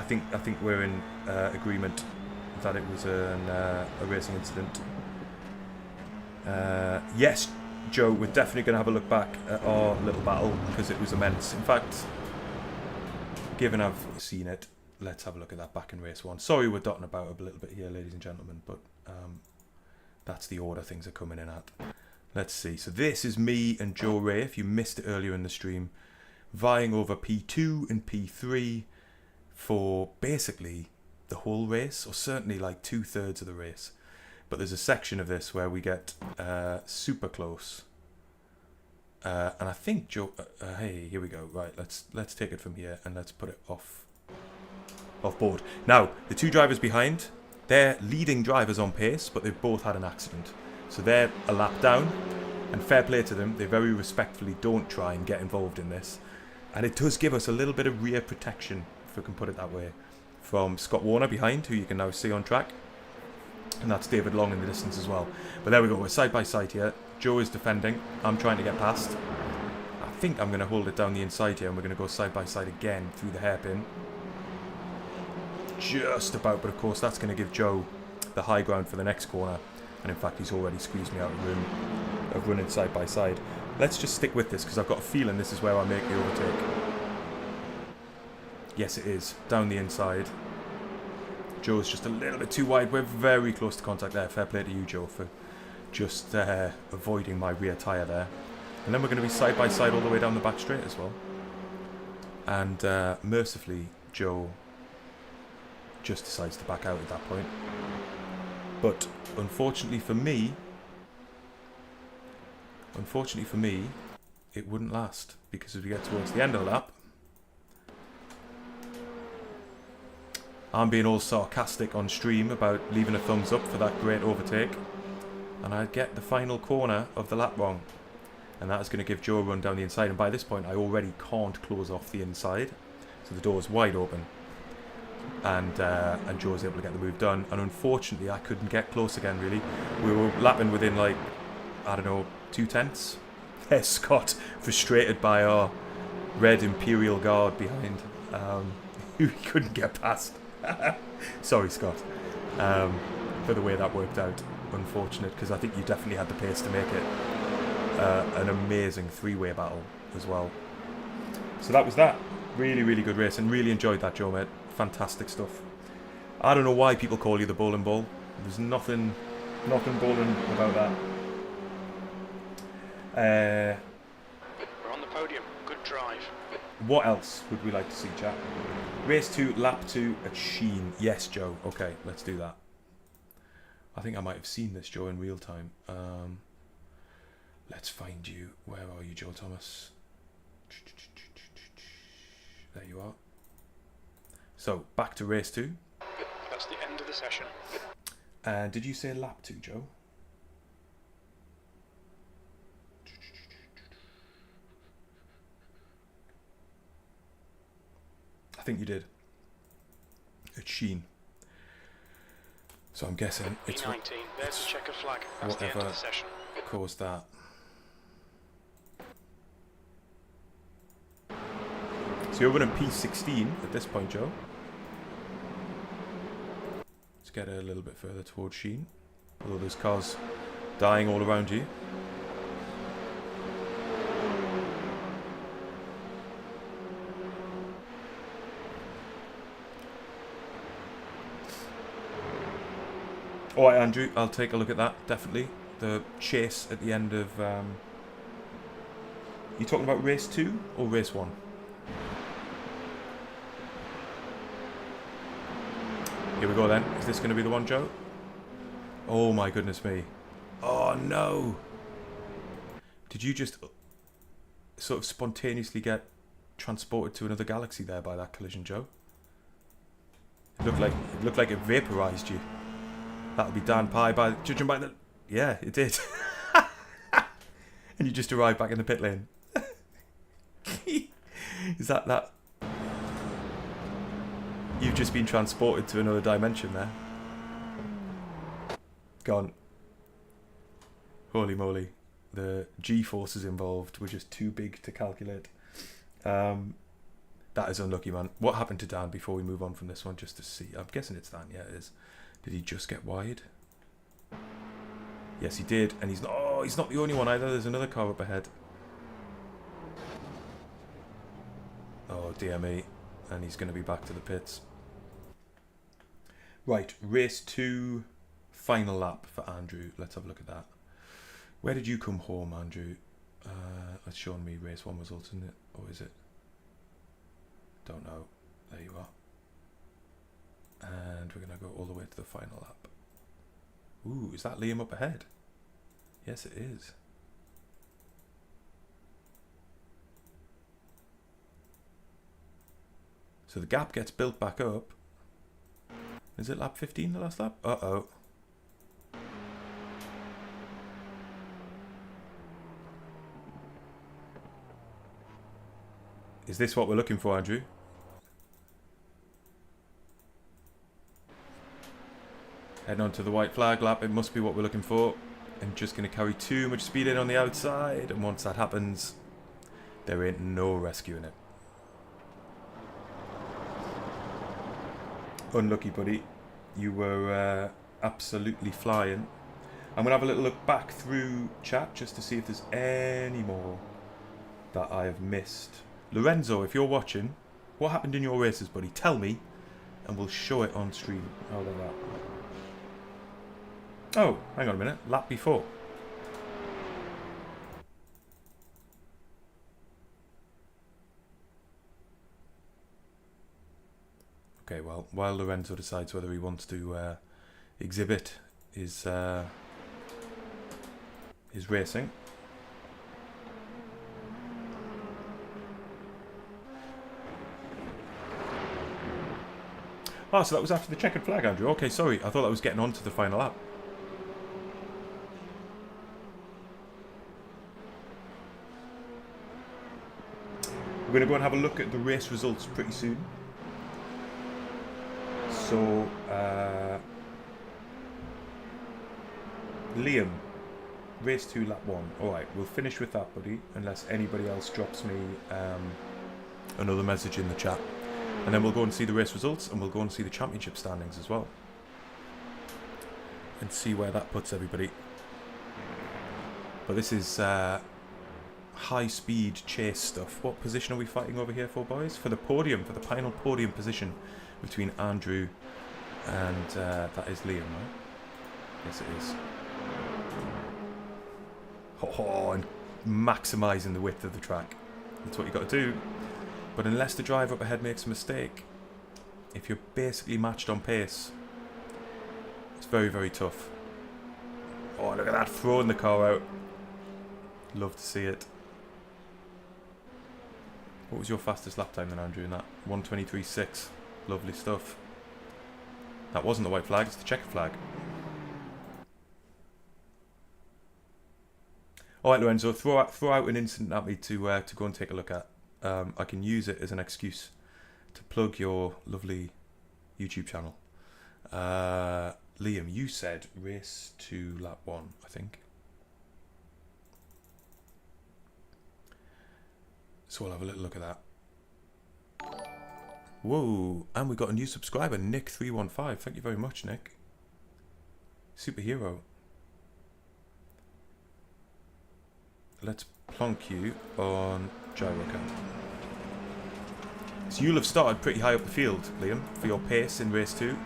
Speaker 1: think we're in agreement that it was a racing incident. Yes, Joe, we're definitely going to have a look back at our little battle because it was immense. In fact, given I've seen it, let's have a look at that back in race 1. Sorry we're dotting about a little bit here, ladies and gentlemen, but that's the order things are coming in at. Let's see. So this is me and Joe Ray, if you missed it earlier in the stream, vying over P2 and P3 for basically the whole race, or certainly like 2/3 of the race. But there's a section of this where we get super close. And I think Joe... hey, here we go. Right, let's take it from here and let's put it off board. Now, the two drivers behind, they're leading drivers on pace, but they've both had an accident. So they're a lap down, and fair play to them. They very respectfully don't try and get involved in this. And it does give us a little bit of rear protection, if we can put it that way, from Scott Warner behind, who you can now see on track. And that's David Long in the distance as well. But there we go, we're side by side here. Joe is defending. I'm trying to get past. I think I'm going to hold it down the inside here, and we're going to go side by side again through the hairpin. Just about, but of course that's going to give Joe the high ground for the next corner. And in fact, he's already squeezed me out of room of running side by side. Let's just stick with this, because I've got a feeling this is where I make the overtake. Yes, it is. Down the inside. Joe's just a little bit too wide. We're very close to contact there. Fair play to you, Joe, for just avoiding my rear tyre there. And then we're going to be side by side all the way down the back straight as well. And mercifully, Joe just decides to back out at that point. But unfortunately for me, it wouldn't last, because as we get towards the end of the lap, I'm being all sarcastic on stream about leaving a thumbs up for that great overtake, and I get the final corner of the lap wrong, and that is going to give Joe a run down the inside. And by this point I already can't close off the inside, so the door is wide open, and Joe's able to get the move done. And unfortunately I couldn't get close again, really. We were lapping within, like, I don't know, 2/10. There's Scott, frustrated by our red Imperial Guard behind, who he couldn't get past. Sorry, Scott, for the way that worked out. Unfortunate, because I think you definitely had the pace to make it an amazing three-way battle as well. So that was that. Really, really good race, and really enjoyed that, Joe, mate. Fantastic stuff. I don't know why people call you the bowling ball. There's nothing bowling about that.
Speaker 2: We're on the podium. Good drive.
Speaker 1: What else would we like to see, chat? Race 2, lap 2 at Sheen. Yes, Joe. Okay, let's do that. I think I might have seen this, Joe, in real time. Let's find you. Where are you, Joe Thomas? There you are. So, back to race 2.
Speaker 2: That's the end of the session.
Speaker 1: And did you say lap 2, Joe? I think you did. It's Sheen. So I'm guessing it's
Speaker 2: P19, there's a checkered flag. That's the end
Speaker 1: whatever
Speaker 2: of the session.
Speaker 1: caused that. So you're running P16 at this point, Joe. Let's get a little bit further towards Sheen. Although there's cars dying all around you. Alright, Andrew, I'll take a look at that, definitely. The chase at the end of... You talking about race 2 or race 1? Here we go then. Is this going to be the one, Joe? Oh my goodness me. Oh no! Did you just sort of spontaneously get transported to another galaxy there by that collision, Joe? It looked like it vaporized you. That'll be Dan Pye by judging by the... Yeah, it did. And you just arrived back in the pit lane. Is that... You've just been transported to another dimension there. Gone. Holy moly. The G-forces involved were just too big to calculate. That is unlucky, man. What happened to Dan before we move on from this one, just to see? I'm guessing it's Dan. Yeah, it is. Did he just get wide? Yes, he did. And he's not... Oh, he's not the only one either. There's another car up ahead. Oh, dear me. And he's going to be back to the pits. Right, race 2, final lap for Andrew. Let's have a look at that. Where did you come home, Andrew? It's showing me race 1 results, isn't it? Or is it? Don't know. There you are. And we're going to go all the way to the final lap. Ooh, is that Liam up ahead? Yes, it is. So the gap gets built back up. Is it lap 15, the last lap? Uh-oh. Is this what we're looking for, Andrew? Heading on to the white flag lap. It must be what we're looking for. I'm just going to carry too much speed in on the outside. And once that happens, there ain't no rescuing it. Unlucky, buddy. You were absolutely flying. I'm going to have a little look back through chat just to see if there's any more that I have missed. Lorenzo, if you're watching, what happened in your races, buddy? Tell me, and we'll show it on stream. How about that? Oh, hang on a minute. Lap before. Okay, well, while Lorenzo decides whether he wants to exhibit his racing. Oh, so that was after the checkered flag, Andrew. Okay, sorry. I thought that was getting on to the final lap. We're going to go and have a look at the race results pretty soon. So, Liam, race 2, lap 1. Alright, we'll finish with that, buddy, unless anybody else drops me another message in the chat. And then we'll go and see the race results, and we'll go and see the championship standings as well. And see where that puts everybody. But this is high-speed chase stuff. What position are we fighting over here for, boys? For the podium, for the final podium position between Andrew and that is Liam, right? Yes, it is. Oh, and maximising the width of the track. That's what you got to do. But unless the driver up ahead makes a mistake, if you're basically matched on pace, it's very, very tough. Oh, look at that, throwing the car out. Love to see it. What was your fastest lap time then, Andrew, in that? 1:23.6. Lovely stuff. That wasn't the white flag, it's the checker flag. Alright, Lorenzo, throw out an incident at me to go and take a look at. I can use it as an excuse to plug your lovely YouTube channel. Liam, you said race to lap 1, I think. So we'll have a little look at that. Whoa, and we got a new subscriber, Nick315. Thank you very much, Nick. Superhero. Let's plonk you on gyro cam. So you'll have started pretty high up the field, Liam, for your pace in race 2.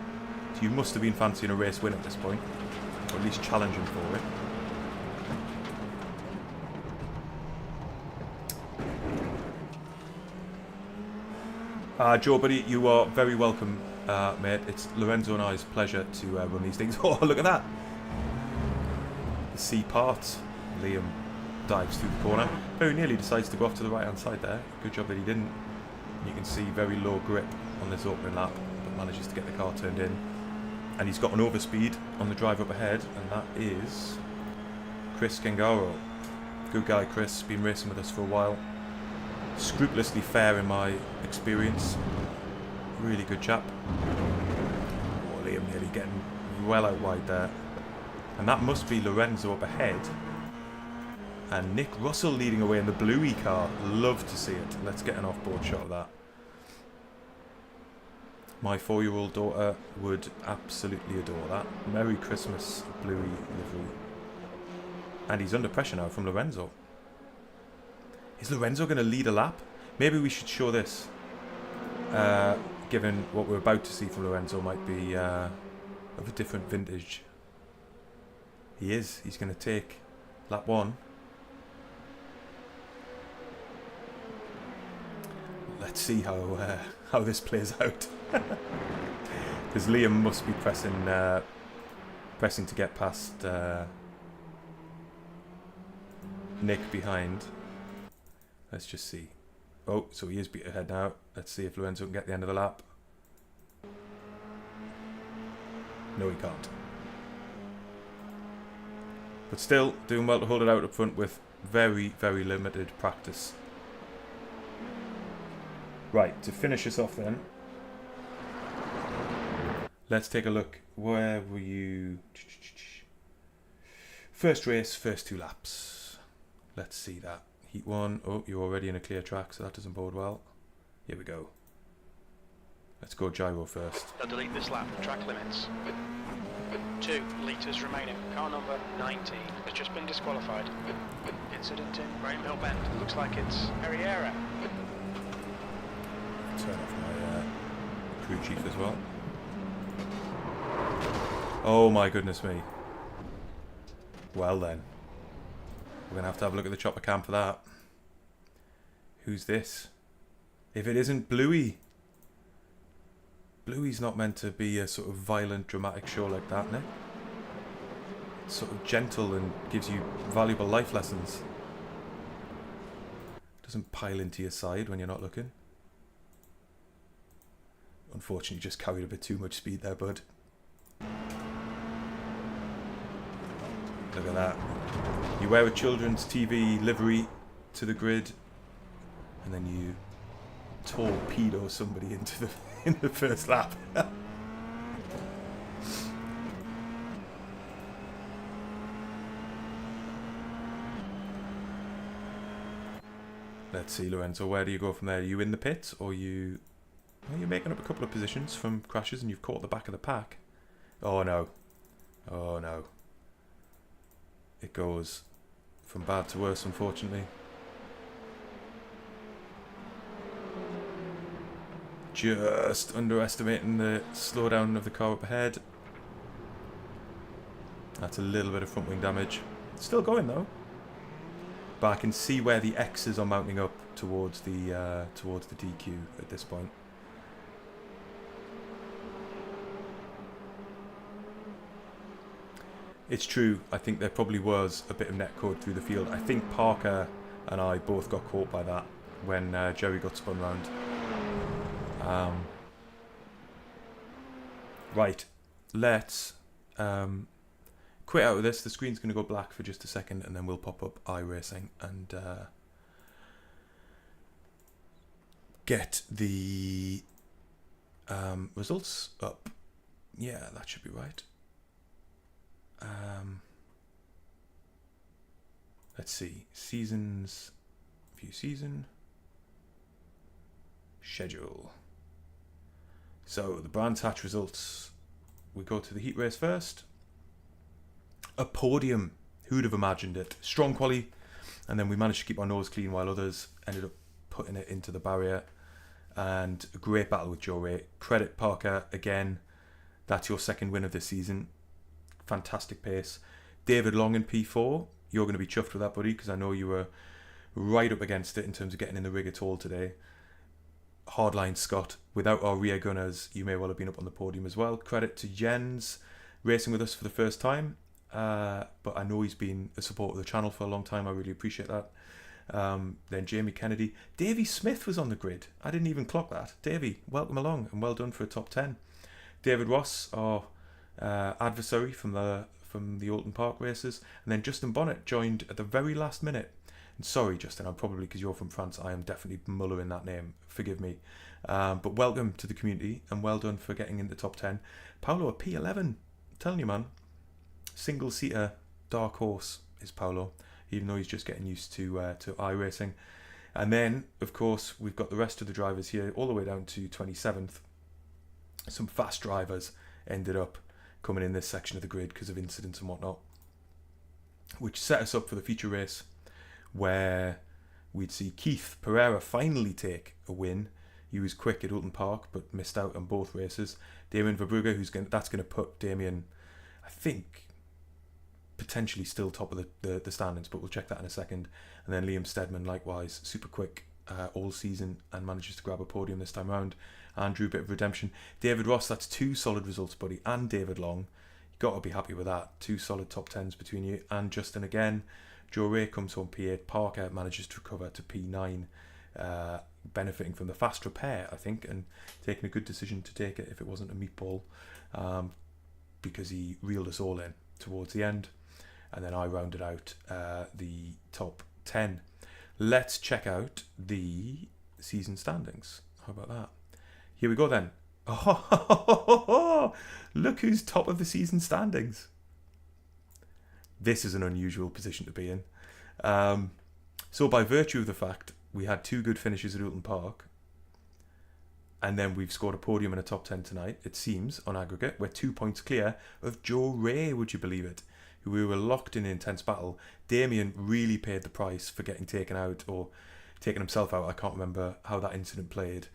Speaker 1: So you must have been fancying a race win at this point, or at least challenging for it. Joe, buddy, you are very welcome, mate. It's Lorenzo and I's pleasure to run these things. Oh, look at that! The C parts. Liam dives through the corner. Very nearly decides to go off to the right-hand side there. Good job that he didn't. You can see very low grip on this opening lap, but manages to get the car turned in. And he's got an overspeed on the drive up ahead, and that is Chris Gengaro. Good guy, Chris. Been racing with us for a while. Scrupulously fair in my experience. Really good chap. Oh, Liam nearly getting well out wide there. And that must be Lorenzo up ahead. And Nick Russell leading away in the Bluey car. Love to see it. Let's get an off-board shot of that. My 4-year-old daughter would absolutely adore that. Merry Christmas, Bluey livery. And he's under pressure now from Lorenzo. Is Lorenzo going to lead a lap? Maybe we should show this. Given what we're about to see from Lorenzo might be of a different vintage. He is. He's going to take lap 1. Let's see how this plays out. Because Liam must be pressing to get past Nick behind. Let's just see. Oh, so he is beat ahead now. Let's see if Lorenzo can get the end of the lap. No, he can't. But still, doing well to hold it out up front with very, very limited practice. Right, to finish us off then. Let's take a look. Where were you? First race, first 2 laps. Let's see that. Heat 1. Oh, you're already in a clear track, so that doesn't bode well. Here we go. Let's go gyro first.
Speaker 2: They'll delete this lap. Track limits. 2 litres remaining. Car number 19 has just been disqualified. Incident in Rainhill Bend. Looks like it's Herrera.
Speaker 1: Turn off my crew chief as well. Oh my goodness me. Well then. We're going to have a look at the chopper cam for that. Who's this? If it isn't Bluey. Bluey's not meant to be a sort of violent, dramatic show like that, Nick. It's sort of gentle and gives you valuable life lessons. Doesn't pile into your side when you're not looking. Unfortunately, just carried a bit too much speed there, bud. Look at that. You wear a children's TV livery to the grid, and then you torpedo somebody into the first lap. Let's see, Lorenzo. Where do you go from there? Are you in the pits, or you? Well, you're making up a couple of positions from crashes, and you've caught the back of the pack. Oh no! Oh no! It goes from bad to worse, unfortunately. Just underestimating the slowdown of the car up ahead. That's a little bit of front wing damage. It's still going though. But I can see where the X's are mounting up towards the DQ at this point. It's true. I think there probably was a bit of netcode through the field. I think Parker and I both got caught by that when Jerry got spun round. Right, let's quit out of this. The screen's going to go black for just a second, and then we'll pop up iRacing and get the results up. Yeah, that should be right. Let's see. Seasons. View season. Schedule. So the Brands Hatch results. We go to the heat race first. A podium. Who'd have imagined it? Strong quali. And then we managed to keep our nose clean while others ended up putting it into the barrier. And a great battle with Joe Ray. Credit Parker again. That's your second win of this season. Fantastic pace. David Long in P4. You're going to be chuffed with that, buddy, because I know you were right up against it in terms of getting in the rig at all today. Hardline Scott. Without our rear gunners, you may well have been up on the podium as well. Credit to Jens racing with us for the first time. But I know he's been a supporter of the channel for a long time. I really appreciate that. Then Jamie Kennedy. Davey Smith was on the grid. I didn't even clock that. Davey, welcome along and well done for a top 10. David Ross, our adversary from the Alton Park races. And then Justin Bonnet joined at the very last minute. And sorry, Justin, I'm probably, because you're from France, I am definitely mullering that name. Forgive me. But welcome to the community and well done for getting in the top 10. Paolo, a P11. I'm telling you, man. Single-seater dark horse is Paolo, even though he's just getting used to iRacing. And then, of course, we've got the rest of the drivers here, all the way down to 27th. Some fast drivers ended up coming in this section of the grid because of incidents and whatnot, which set us up for the feature race, where we'd see Keith Pereira finally take a win. He was quick at Alton Park, but missed out on both races. Damien Verbrugge, that's going to put Damien, I think, potentially still top of the standings, but we'll check that in a second. And then Liam Steadman, likewise, super quick all season and manages to grab a podium this time round. Andrew, bit of redemption. David Ross, that's 2 solid results, buddy. And David Long, you got to be happy with that. 2 solid top 10s between you. And Justin again. Joe Ray comes home P8. Parker manages to recover to P9, benefiting from the fast repair, I think, and taking a good decision to take it if it wasn't a meatball, because he reeled us all in towards the end. And then I rounded out the top 10. Let's check out the season standings. How about that? Here we go then. Oh, look who's top of the season standings. This is an unusual position to be in. So by virtue of the fact we had 2 good finishes at Alton Park, and then we've scored a podium and a top 10 tonight, it seems, on aggregate, we're 2 points clear of Joe Ray, would you believe it? Who we were locked in an intense battle. Damien really paid the price for getting taken out, or taking himself out. I can't remember how that incident played.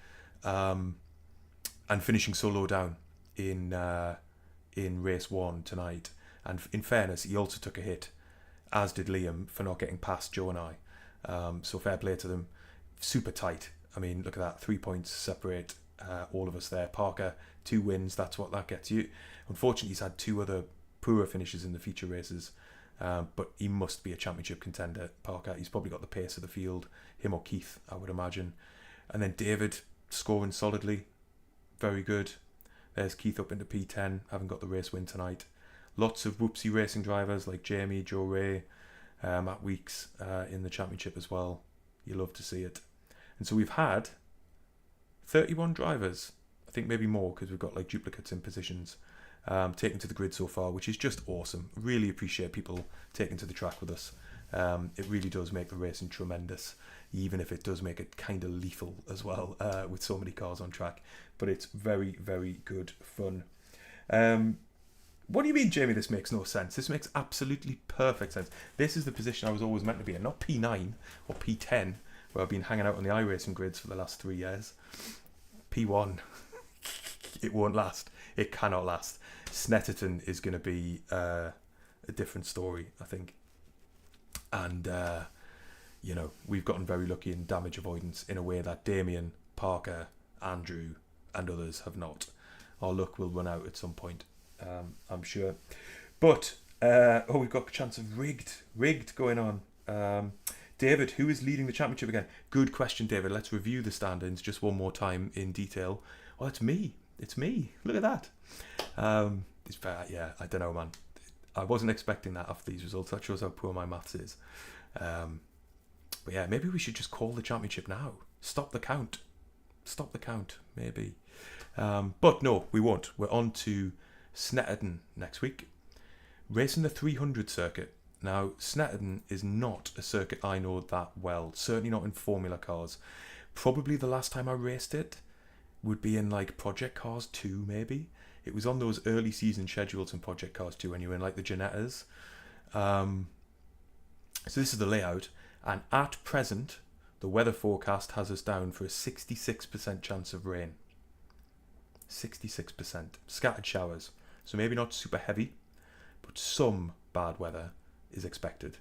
Speaker 1: And finishing so low down in race 1 tonight. And in fairness, he also took a hit, as did Liam, for not getting past Joe and I. So fair play to them. Super tight. I mean, look at that. 3 points separate all of us there. Parker, 2 wins. That's what that gets you. Unfortunately, he's had 2 other poorer finishes in the feature races. But he must be a championship contender, Parker. He's probably got the pace of the field. Him or Keith, I would imagine. And then David, scoring solidly. Very good. There's Keith up into P10, having got the race win tonight. Lots of whoopsie racing drivers like Jamie, Joe Ray, Matt Weeks in the championship as well. You love to see it. And so we've had 31 drivers, I think maybe more because we've got like duplicates in positions, taken to the grid so far, which is just awesome. Really appreciate people taking to the track with us. It really does make the racing tremendous, even if it does make it kind of lethal as well, with so many cars on track. But it's very, very good fun. What do you mean, Jamie, this makes no sense? This makes absolutely perfect sense. This is the position I was always meant to be in, not P9 or P10, where I've been hanging out on the iRacing grids for the last 3 years. P1. It won't last. It cannot last. Snetterton is going to be a different story, I think. And, you know, we've gotten very lucky in damage avoidance in a way that Damien, Parker, Andrew and others have not. Our luck will run out at some point, I'm sure. But Oh, we've got a chance of rigged going on. David, who is leading the championship again? Good question, David. Let's review the standings just one more time in detail. Oh, it's me. It's me. Look at that. It's fair. Yeah, I don't know, man. I wasn't expecting that after these results. That shows how poor my maths is. But yeah, maybe we should just call the championship now. Stop the count. Stop the count, maybe. But no, we won't. We're on to Snetterton next week. Racing the 300 circuit. Now, Snetterton is not a circuit I know that well. Certainly not in Formula cars. Probably the last time I raced it would be in like Project Cars 2, maybe. It was on those early season schedules in Project Cars 2 when you were in like the Ginettas. So this is the layout. And at present, the weather forecast has us down for a 66% chance of rain. 66%. Scattered showers. So maybe not super heavy, but some bad weather is expected.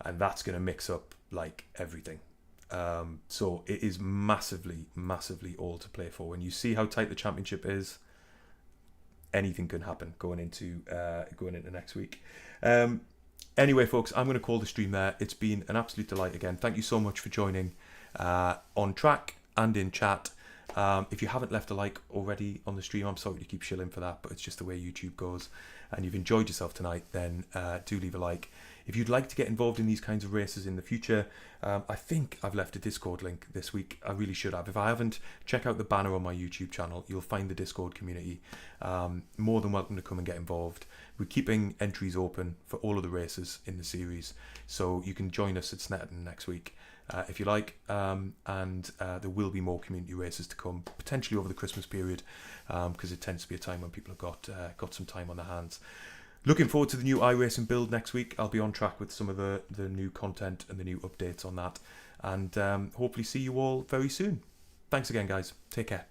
Speaker 1: And that's going to mix up like everything. So it is massively, massively all to play for. When you see how tight the championship is, anything can happen going into next week. Anyway, folks, I'm going to call the stream there. It's been an absolute delight again. Thank you so much for joining on track and in chat. If you haven't left a like already on the stream, I'm sorry to keep shilling for that, but it's just the way YouTube goes. And you've enjoyed yourself tonight, then do leave a like. If you'd like to get involved in these kinds of races in the future, I think I've left a Discord link this week. I really should have. If I haven't, check out the banner on my YouTube channel. You'll find the Discord community. More than welcome to come and get involved. We're keeping entries open for all of the races in the series, so you can join us at Snetterton next week if you like. And there will be more community races to come, potentially over the Christmas period, because it tends to be a time when people have got some time on their hands. Looking forward to the new iRacing build next week. I'll be on track with some of the new content and the new updates on that. And hopefully see you all very soon. Thanks again, guys. Take care.